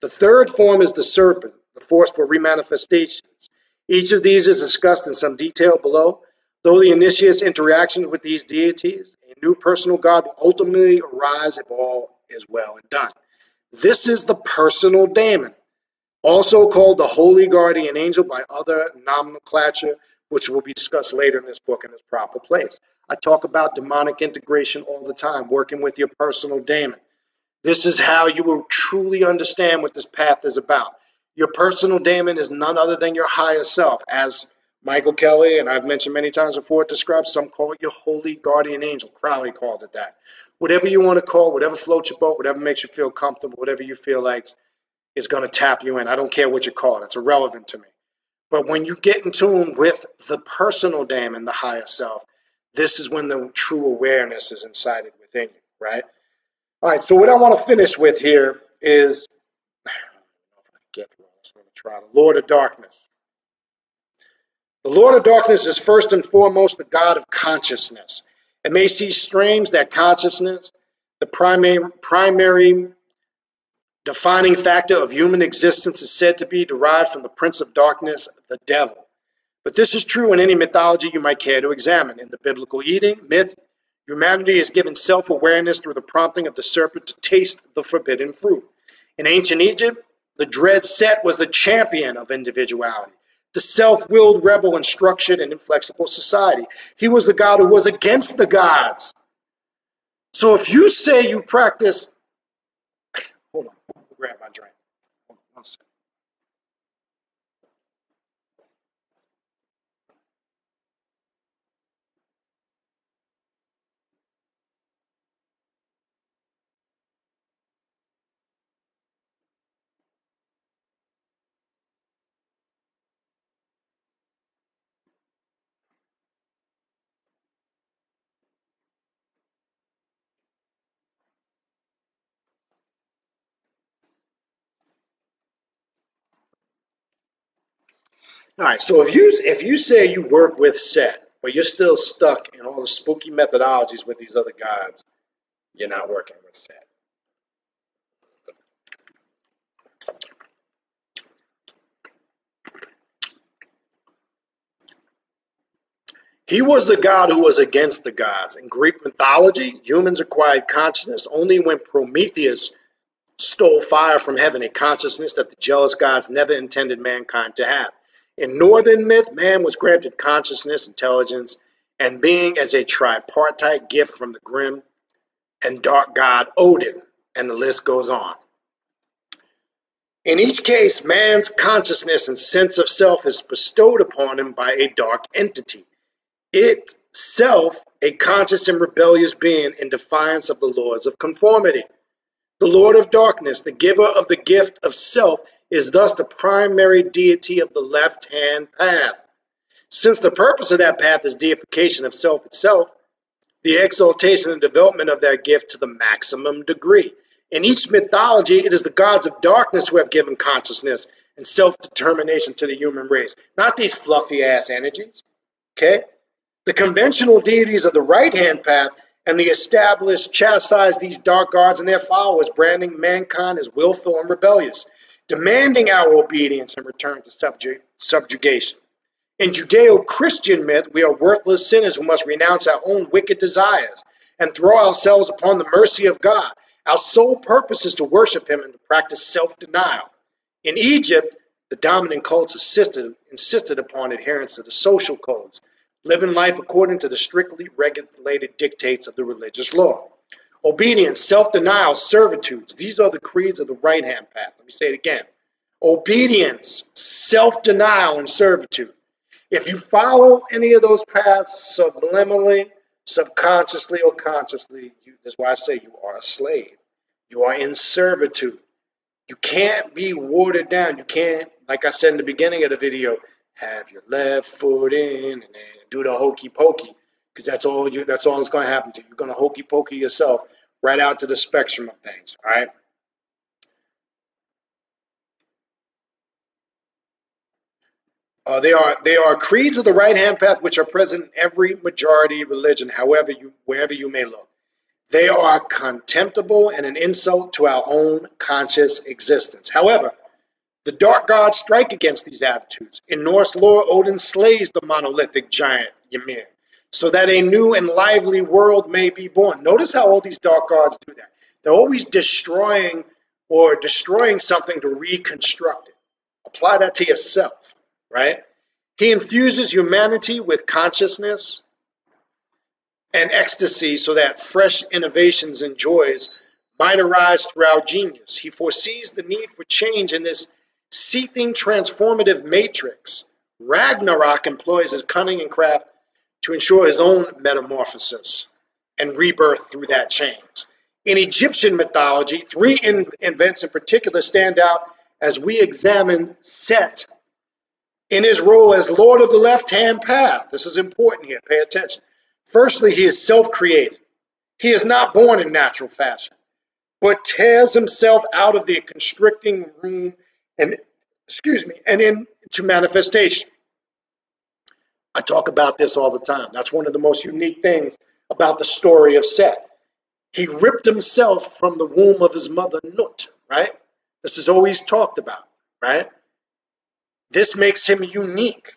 The third form is the Serpent, the force for remanifestations. Each of these is discussed in some detail below. Though the initiate's interactions with these deities, a new personal God will ultimately arise if all is well and done. This is the personal daemon, also called the Holy Guardian Angel by other nomenclature, which will be discussed later in this book in its proper place. I talk about demonic integration all the time, working with your personal daemon. This is how you will truly understand what this path is about. Your personal daemon is none other than your higher self, as Michael Kelly, and I've mentioned many times before, describes. Some call it your holy guardian angel. Crowley called it that. Whatever you want to call it, whatever floats your boat, whatever makes you feel comfortable, whatever you feel like is going to tap you in. I don't care what you call it. It's irrelevant to me. But when you get in tune with the personal daemon, the higher self, this is when the true awareness is incited within you, right? All right, so what I want to finish with here is, I don't know if I can get through this. I'm going to try the Lord of Darkness. The Lord of Darkness is first and foremost the God of consciousness. It may seem strange that consciousness, the primary defining factor of human existence, is said to be derived from the Prince of Darkness, the devil. But this is true in any mythology you might care to examine. In the biblical Eden myth, humanity is given self-awareness through the prompting of the serpent to taste the forbidden fruit. In ancient Egypt, the dread Set was the champion of individuality. the self-willed rebel in structured and inflexible society. He was the God who was against the gods. So if you say you practice, hold on, I'll grab my drink. Hold on, one second. All right, so if you say you work with Set, but you're still stuck in all the spooky methodologies with these other gods, you're not working with Set. He was the God who was against the gods. In Greek mythology, humans acquired consciousness only when Prometheus stole fire from heaven, a consciousness that the jealous gods never intended mankind to have. In northern myth, man was granted consciousness, intelligence, and being as a tripartite gift from the grim and dark god Odin, and the list goes on. In each case, man's consciousness and sense of self is bestowed upon him by a dark entity, itself a conscious and rebellious being in defiance of the laws of conformity. The Lord of Darkness, the giver of the gift of self, is thus the primary deity of the left-hand path. Since the purpose of that path is deification of self itself, the exaltation and development of that gift to the maximum degree. In each mythology, it is the gods of darkness who have given consciousness and self-determination to the human race, not these fluffy-ass energies, okay? The conventional deities of the right-hand path and the established chastise these dark gods and their followers, branding mankind as willful and rebellious, demanding our obedience in return to subjugation. In Judeo-Christian myth, we are worthless sinners who must renounce our own wicked desires and throw ourselves upon the mercy of God. Our sole purpose is to worship him and to practice self-denial. In Egypt, the dominant cults insisted upon adherence to the social codes, living life according to the strictly regulated dictates of the religious law. Obedience, self-denial, servitudes, these are the creeds of the right-hand path. Let me say it again. Obedience, self-denial, and servitude. If you follow any of those paths subliminally, subconsciously, or consciously, that's why I say you are a slave. You are in servitude. You can't be watered down. You can't, like I said in the beginning of the video, have your left foot in and then do the hokey pokey, because that's all that's going to happen to you. You're going to hokey pokey yourself right out to the spectrum of things, all right? They are creeds of the right-hand path which are present in every majority religion, wherever you may look. They are contemptible and an insult to our own conscious existence. However, the dark gods strike against these attitudes. In Norse lore, Odin slays the monolithic giant Ymir, so that a new and lively world may be born. Notice how all these dark gods do that. They're always destroying something to reconstruct it. Apply that to yourself, right? He infuses humanity with consciousness and ecstasy so that fresh innovations and joys might arise throughout genius. He foresees the need for change in this seething transformative matrix. Ragnarok employs his cunning and craft to ensure his own metamorphosis and rebirth through that change. In Egyptian mythology, three events in particular stand out as we examine Set in his role as Lord of the left-hand path. This is important here, pay attention. Firstly, he is self-created. He is not born in natural fashion, but tears himself out of the constricting room and into manifestation. I talk about this all the time. That's one of the most unique things about the story of Set. He ripped himself from the womb of his mother Nut, right? This is always talked about, right? This makes him unique.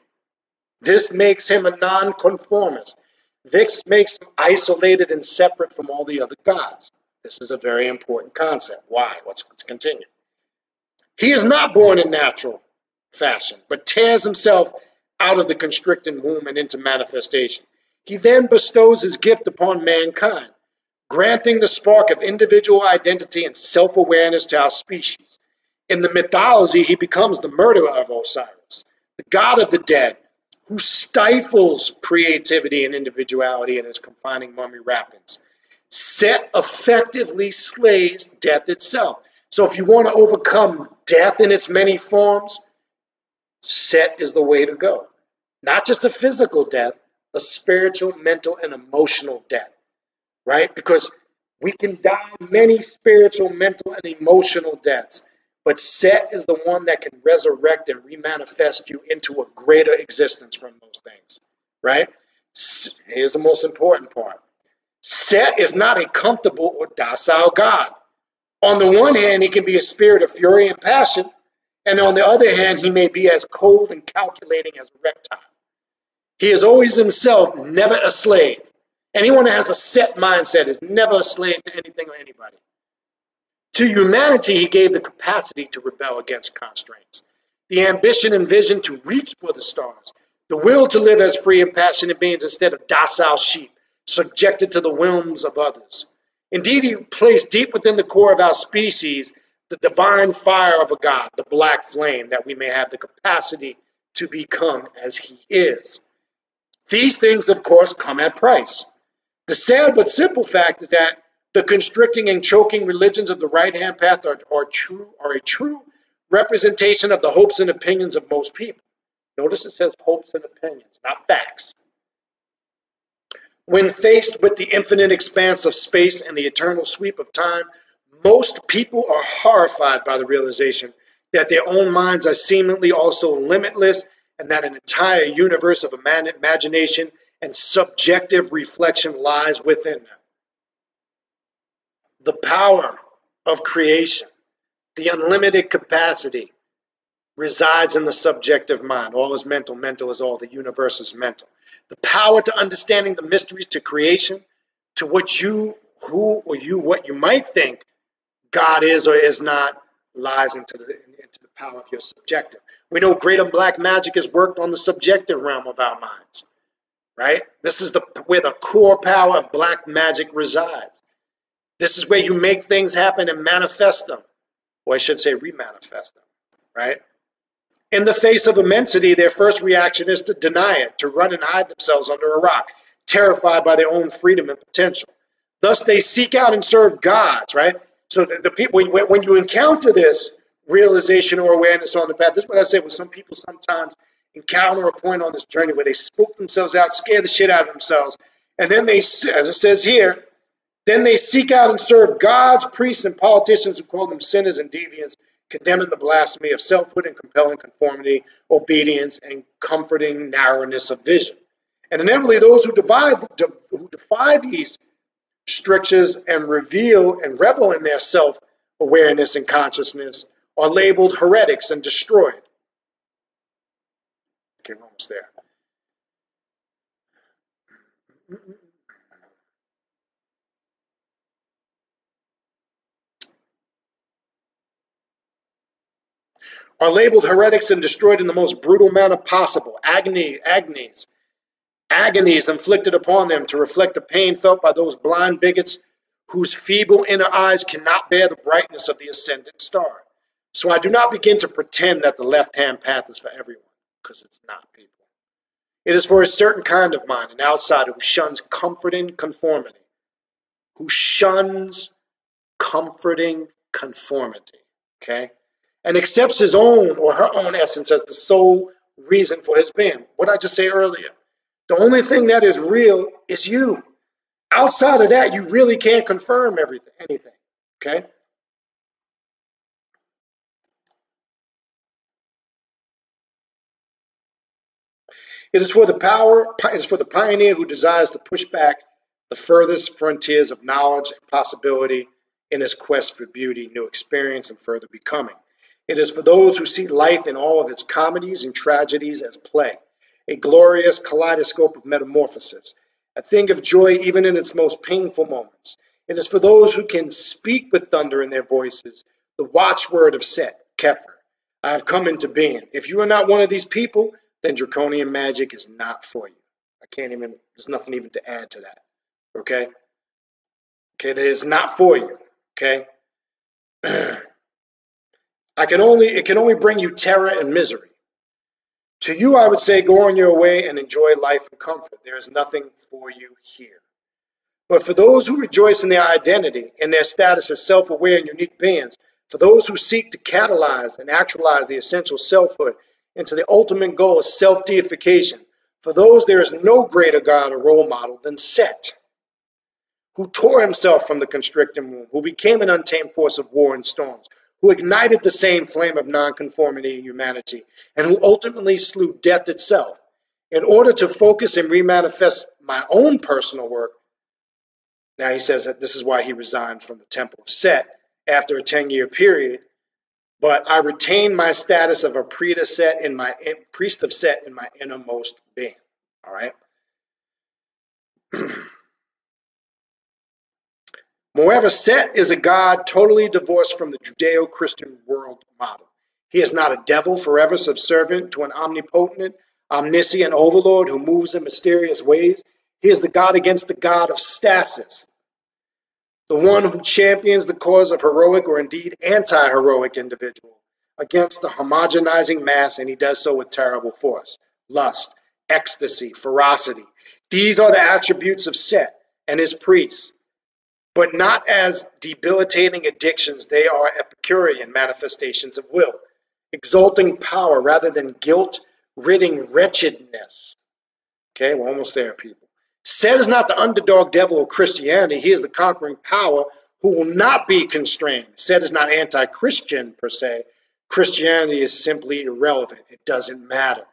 This makes him a nonconformist. This makes him isolated and separate from all the other gods. This is a very important concept. Why? Let's continue. He is not born in natural fashion, but tears himself out of the constricting womb and into manifestation. He then bestows his gift upon mankind, granting the spark of individual identity and self-awareness to our species. In the mythology, he becomes the murderer of Osiris, the god of the dead, who stifles creativity and individuality in his confining mummy wrappings. Set effectively slays death itself. So if you want to overcome death in its many forms, Set is the way to go. Not just a physical death, a spiritual, mental, and emotional death, right? Because we can die many spiritual, mental, and emotional deaths, but Set is the one that can resurrect and remanifest you into a greater existence from those things, right? Here's the most important part. Set is not a comfortable or docile God. On the one hand, he can be a spirit of fury and passion, and on the other hand, he may be as cold and calculating as a reptile. He is always himself, never a slave. Anyone that has a set mindset is never a slave to anything or anybody. To humanity, he gave the capacity to rebel against constraints, the ambition and vision to reach for the stars, the will to live as free and passionate beings instead of docile sheep, subjected to the whims of others. Indeed, he placed deep within the core of our species the divine fire of a God, the black flame, that we may have the capacity to become as he is. These things, of course, come at price. The sad but simple fact is that the constricting and choking religions of the right-hand path are a true representation of the hopes and opinions of most people. Notice it says hopes and opinions, not facts. When faced with the infinite expanse of space and the eternal sweep of time, most people are horrified by the realization that their own minds are seemingly also limitless and that an entire universe of imagination and subjective reflection lies within them. The power of creation, the unlimited capacity, resides in the subjective mind. All is mental, mental is all, the universe is mental. The power to understanding the mysteries to creation, to what you might think God is or is not, lies into the power of your subjective. We know greater black magic has worked on the subjective realm of our minds, right? This is where the core power of black magic resides. This is where you make things happen and manifest them, or I should say remanifest them, right? In the face of immensity, their first reaction is to deny it, to run and hide themselves under a rock, terrified by their own freedom and potential. Thus, they seek out and serve gods, right? So the people, when you encounter this realization or awareness on the path, this is what I say, when some people sometimes encounter a point on this journey where they spook themselves out, scare the shit out of themselves, and then they, as it says here, then they seek out and serve gods, priests, and politicians who call them sinners and deviants, condemning the blasphemy of selfhood and compelling conformity, obedience, and comforting narrowness of vision. And inevitably, those who defy these strictures and reveal and revel in their self-awareness and consciousness are labeled heretics and destroyed. Okay, we're almost there. Are labeled heretics and destroyed in the most brutal manner possible. Agonies inflicted upon them to reflect the pain felt by those blind bigots whose feeble inner eyes cannot bear the brightness of the ascendant star. So I do not begin to pretend that the left-hand path is for everyone, because it's not, people. It is for a certain kind of mind, an outsider who shuns comforting conformity, okay? And accepts his own or her own essence as the sole reason for his being. What did I just say earlier? The only thing that is real is you. Outside of that, you really can't confirm anything, okay? It is for the pioneer who desires to push back the furthest frontiers of knowledge and possibility in his quest for beauty, new experience, and further becoming. It is for those who see life in all of its comedies and tragedies as play, a glorious kaleidoscope of metamorphosis, a thing of joy even in its most painful moments. It is for those who can speak with thunder in their voices, the watchword of Set, Kepler, I have come into being. If you are not one of these people, then Draconian Magick is not for you. There's nothing even to add to that. Okay? Okay, that is not for you. Okay? It can only bring you terror and misery. To you, I would say, go on your way and enjoy life and comfort. There is nothing for you here. But for those who rejoice in their identity and their status as self-aware and unique beings, for those who seek to catalyze and actualize the essential selfhood into the ultimate goal of self-deification, for those there is no greater God or role model than Set, who tore himself from the constricting womb, who became an untamed force of war and storms, who ignited the same flame of nonconformity in humanity, and who ultimately slew death itself. In order to focus and remanifest my own personal work, now he says that this is why he resigned from the Temple of Set after a 10-year period, but I retain my status of a priest of Set in my innermost being. All right? Moreover, Set is a God totally divorced from the Judeo-Christian world model. He is not a devil forever subservient to an omnipotent, omniscient overlord who moves in mysterious ways. He is the God against the God of stasis, the one who champions the cause of heroic or indeed anti-heroic individual against the homogenizing mass, and he does so with terrible force. Lust, ecstasy, ferocity. These are the attributes of Set and his priests. But not as debilitating addictions, they are Epicurean manifestations of will, exalting power rather than guilt-ridding wretchedness. Okay, we're almost there, people. Set is not the underdog devil of Christianity. He is the conquering power who will not be constrained. Set is not anti-Christian per se. Christianity is simply irrelevant. It doesn't matter.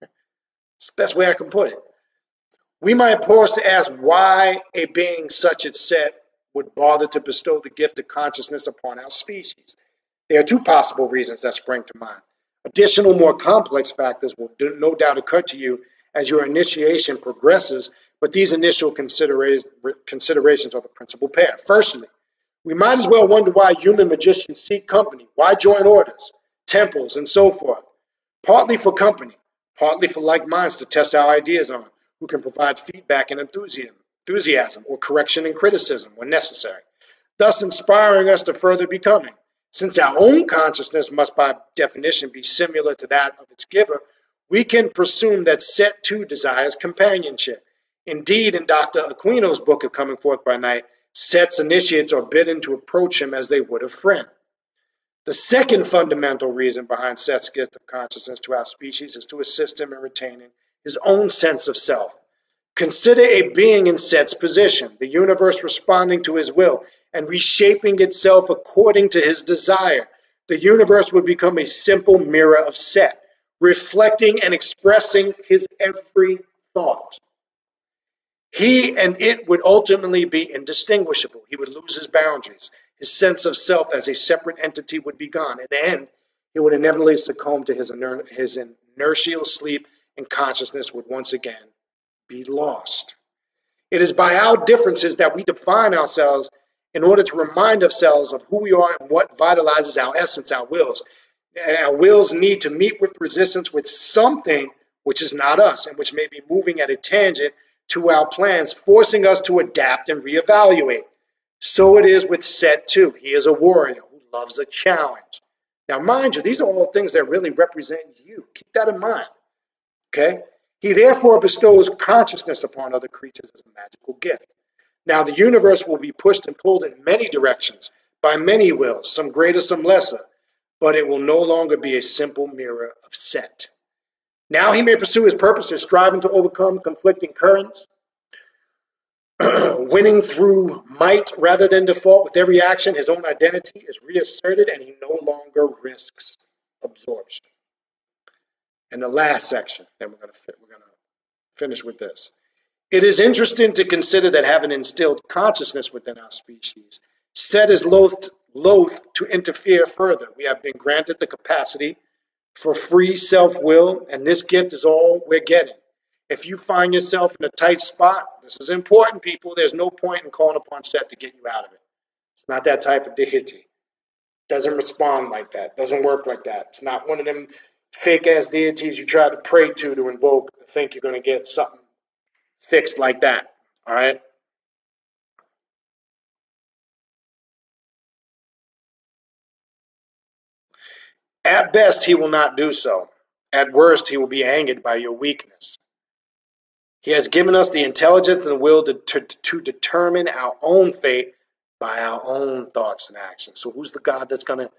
It's the best way I can put it. We might pause to ask why a being such as Set would bother to bestow the gift of consciousness upon our species. There are two possible reasons that spring to mind. Additional, more complex factors will no doubt occur to you as your initiation progresses, but these initial considerations are the principal pair. Firstly, we might as well wonder why human magicians seek company, why join orders, temples, and so forth. Partly for company, partly for like minds to test our ideas on, who can provide feedback and enthusiasm or correction and criticism when necessary, thus inspiring us to further becoming. Since our own consciousness must by definition be similar to that of its giver, we can presume that Set too desires companionship. Indeed, in Dr. Aquino's book of Coming Forth by Night, Set's initiates are bidden to approach him as they would a friend. The second fundamental reason behind Set's gift of consciousness to our species is to assist him in retaining his own sense of self. Consider a being in Set's position, the universe responding to his will and reshaping itself according to his desire. The universe would become a simple mirror of Set, reflecting and expressing his every thought. He and it would ultimately be indistinguishable. He would lose his boundaries. His sense of self as a separate entity would be gone. In the end, he would inevitably succumb to his inertial sleep, and consciousness would once again be lost. It is by our differences that we define ourselves in order to remind ourselves of who we are and what vitalizes our essence, our wills. And our wills need to meet with resistance with something which is not us and which may be moving at a tangent to our plans, forcing us to adapt and reevaluate. So it is with Set too. He is a warrior who loves a challenge. Now, mind you, these are all things that really represent you. Keep that in mind. Okay? He therefore bestows consciousness upon other creatures as a magical gift. Now, the universe will be pushed and pulled in many directions by many wills, some greater, some lesser, but it will no longer be a simple mirror of Set. Now he may pursue his purposes, striving to overcome conflicting currents, winning through might rather than default. With every action, his own identity is reasserted, and he no longer risks absorption. And the last section, then we're going to finish with this. It is interesting to consider that having instilled consciousness within our species, Set is loath to interfere further. We have been granted the capacity for free self-will, and this gift is all we're getting. If you find yourself in a tight spot, this is important, people. There's no point in calling upon Set to get you out of it. It's not that type of deity. Doesn't respond like that. Doesn't work like that. It's not one of them fake-ass deities you try to pray to invoke and think you're going to get something fixed like that. All right? At best, he will not do so. At worst, he will be angered by your weakness. He has given us the intelligence and the will to determine our own fate by our own thoughts and actions. So who's the God that's going to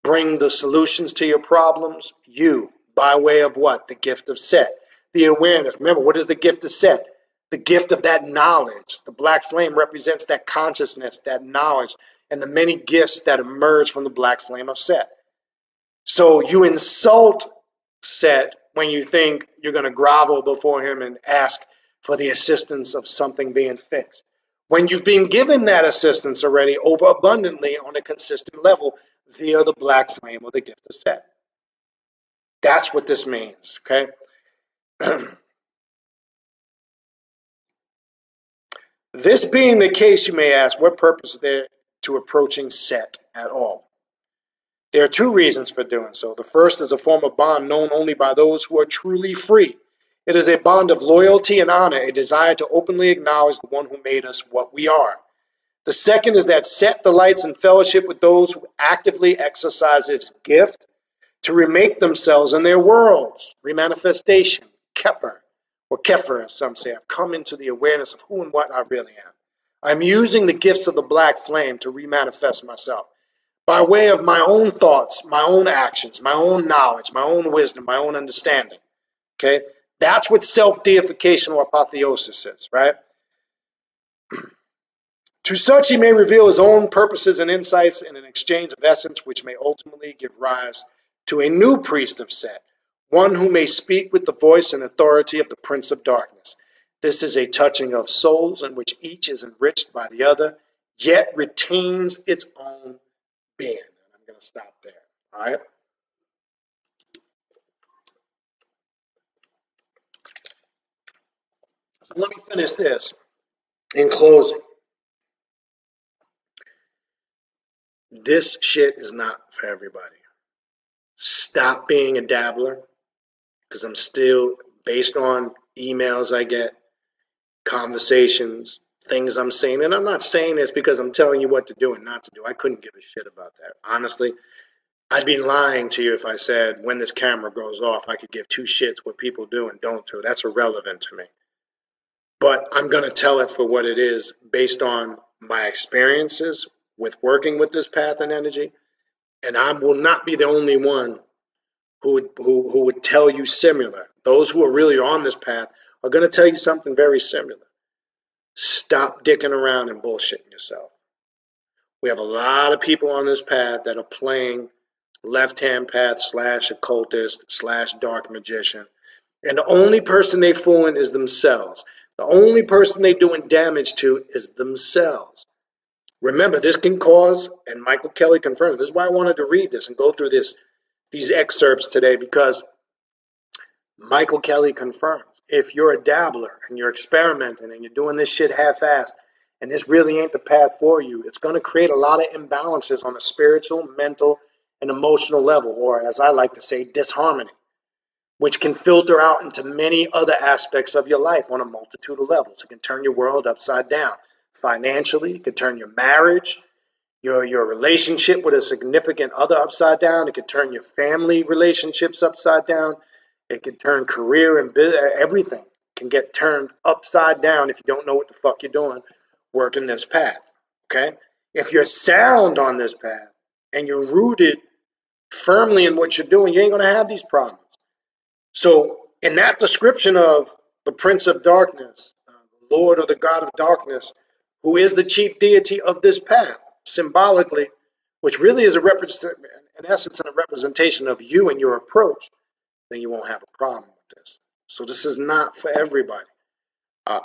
bring the solutions to your problems? You, by way of what? The gift of Set. The awareness. Remember, what is the gift of Set? The gift of that knowledge. The black flame represents that consciousness, that knowledge, and the many gifts that emerge from the black flame of Set. So you insult Set when you think you're going to grovel before him and ask for the assistance of something being fixed. When you've been given that assistance already overabundantly on a consistent level via the black flame or the gift of Set. That's what this means, okay? This being the case, you may ask, what purpose is there to approaching Set at all? There are two reasons for doing so. The first is a form of bond known only by those who are truly free. It is a bond of loyalty and honor, a desire to openly acknowledge the one who made us what we are. The second is that Set delights in fellowship with those who actively exercise its gift to remake themselves in their worlds. Remanifestation, Kepper, or Kepher, as some say. I've come into the awareness of who and what I really am. I'm using the gifts of the black flame to remanifest myself by way of my own thoughts, my own actions, my own knowledge, my own wisdom, my own understanding. Okay? That's what self-deification or apotheosis is, right? To such he may reveal his own purposes and insights in an exchange of essence, which may ultimately give rise to a new priest of Set, one who may speak with the voice and authority of the Prince of Darkness. This is a touching of souls in which each is enriched by the other, yet retains its own being. And I'm going to stop there, all right? So let me finish this in closing. This shit is not for everybody. Stop being a dabbler, because I'm still, based on emails I get, conversations, things I'm saying, and I'm not saying this because I'm telling you what to do and not to do. I couldn't give a shit about that. Honestly, I'd be lying to you if I said when this camera goes off, I could give two shits what people do and don't do. That's irrelevant to me. But I'm going to tell it for what it is based on my experiences with working with this path and energy. And I will not be the only one who would tell you similar. Those who are really on this path are going to tell you something very similar. Stop dicking around and bullshitting yourself. We have a lot of people on this path that are playing left-hand path / occultist / dark magician. And the only person they fooling is themselves. The only person they doing damage to is themselves. Remember, this can cause, and Michael Kelly confirms, this is why I wanted to read this and go through these excerpts today, because Michael Kelly confirms, if you're a dabbler and you're experimenting and you're doing this shit half-assed, and this really ain't the path for you, it's going to create a lot of imbalances on a spiritual, mental, and emotional level, or as I like to say, disharmony, which can filter out into many other aspects of your life on a multitude of levels. It can turn your world upside down. Financially, it can turn your marriage, your relationship with a significant other upside down. It can turn your family relationships upside down. It can turn career and business, everything can get turned upside down if you don't know what the fuck you're doing working this path, okay? If you're sound on this path and you're rooted firmly in what you're doing, you ain't going to have these problems. So in that description of the Prince of Darkness, Lord or the God of Darkness, who is the chief deity of this path, symbolically, which really is in essence a representation of you and your approach, then you won't have a problem with this. So this is not for everybody.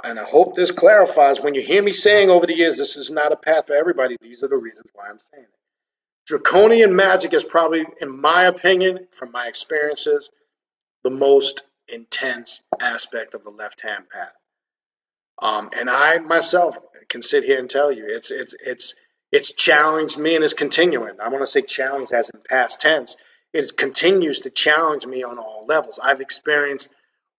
And I hope this clarifies, when you hear me saying over the years, this is not a path for everybody, these are the reasons why I'm saying it. Draconian Magick is probably, in my opinion, from my experiences, the most intense aspect of the left-hand path. And I myself can sit here and tell you, it It's challenged me and is continuing. I want to say challenge as in past tense. It continues to challenge me on all levels. I've experienced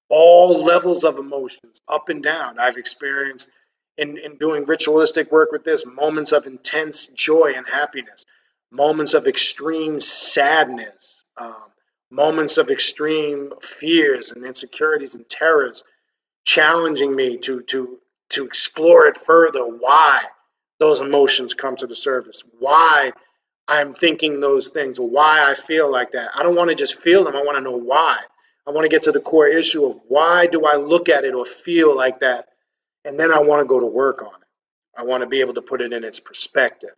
all levels of emotions, up and down. I've experienced in doing ritualistic work with this, moments of intense joy and happiness, moments of extreme sadness, moments of extreme fears and insecurities and terrors, challenging me to explore it further, why those emotions come to the surface, why I'm thinking those things, why I feel like that. I don't want to just feel them. I want to know why. I want to get to the core issue of why do I look at it or feel like that? And then I want to go to work on it. I want to be able to put it in its perspective.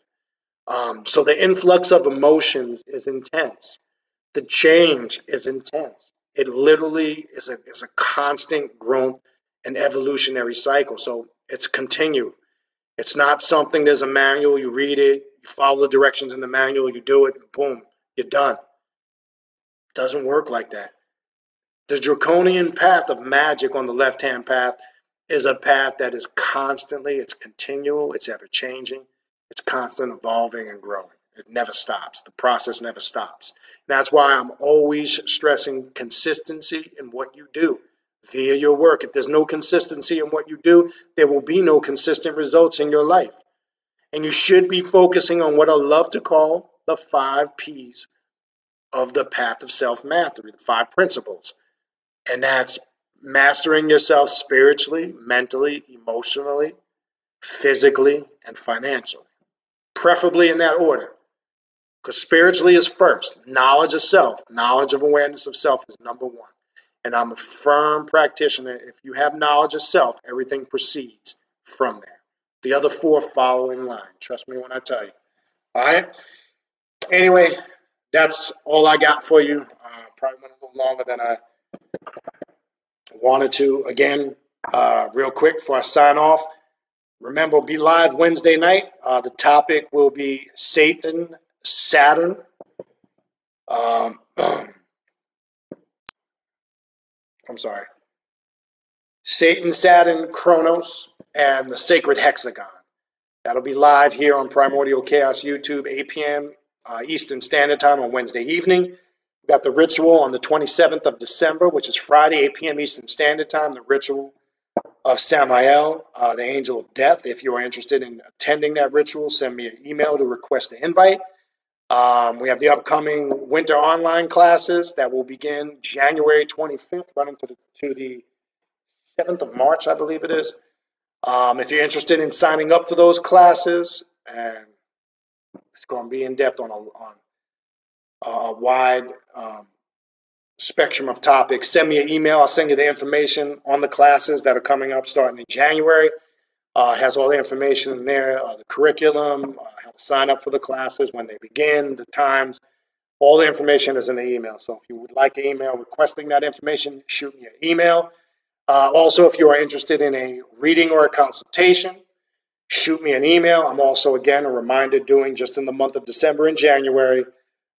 So the influx of emotions is intense. The change is intense. It literally is a constant growth and evolutionary cycle. So it's continued. It's not something, there's a manual, you read it, you follow the directions in the manual, you do it, and boom, you're done. It doesn't work like that. The draconian path of magic on the left-hand path is a path that is constantly, it's continual, it's ever-changing, it's constant evolving and growing. It never stops. The process never stops. That's why I'm always stressing consistency in what you do via your work. If there's no consistency in what you do, there will be no consistent results in your life. And you should be focusing on what I love to call the 5 P's of the path of self-mastery, the 5 principles. And that's mastering yourself spiritually, mentally, emotionally, physically, and financially. Preferably in that order. Because spiritually is first. Knowledge of self, knowledge of awareness of self is number 1. And I'm a firm practitioner. If you have knowledge of self, everything proceeds from there. The other 4 follow in line. Trust me when I tell you. All right? Anyway, that's all I got for you. Probably went a little longer than I wanted to. Again, real quick before I sign off, remember, we'll be live Wednesday night. The topic will be Satan, Saturn. I'm sorry. Satan, Saturn, Chronos, and the Sacred Hexagon. That'll be live here on Primordial Chaos YouTube, 8 p.m. Eastern Standard Time on Wednesday evening. We've got the ritual on the 27th of December, which is Friday, 8 p.m. Eastern Standard Time, the ritual of Samael, the Angel of Death. If you are interested in attending that ritual, send me an email to request an invite. We have the upcoming winter online classes that will begin January 25th, running to the 7th of March, I believe it is. If you're interested in signing up for those classes, and it's going to be in depth on a wide spectrum of topics, send me an email. I'll send you the information on the classes that are coming up starting in January. It has all the information in there, the curriculum, how to sign up for the classes, when they begin, the times. All the information is in the email. So if you would like an email requesting that information, shoot me an email. Also, if you are interested in a reading or a consultation, shoot me an email. I'm also, again, a reminder, doing just in the month of December and January,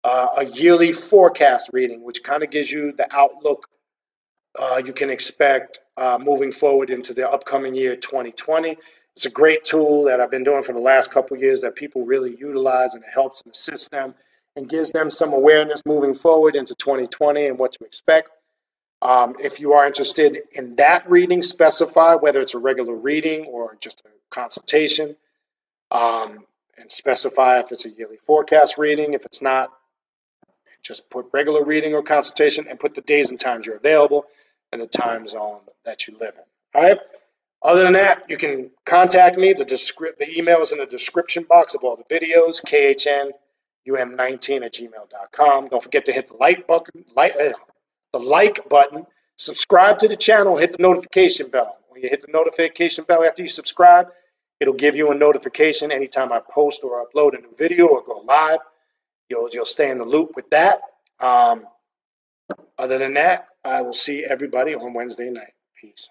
a yearly forecast reading, which kind of gives you the outlook you can expect moving forward into the upcoming year 2020. It's a great tool that I've been doing for the last couple of years that people really utilize, and it helps and assists them and gives them some awareness moving forward into 2020 and what to expect. If you are interested in that reading, specify whether it's a regular reading or just a consultation, and specify if it's a yearly forecast reading. If it's not, just put regular reading or consultation and put the days and times you're available and the time zone that you live in. All right? Other than that, you can contact me. The email is in the description box of all the videos, khnum19@gmail.com. Don't forget to hit the like button, subscribe to the channel, hit the notification bell. When you hit the notification bell after you subscribe, it'll give you a notification anytime I post or upload a new video or go live. You'll stay in the loop with that. Other than that, I will see everybody on Wednesday night. Peace.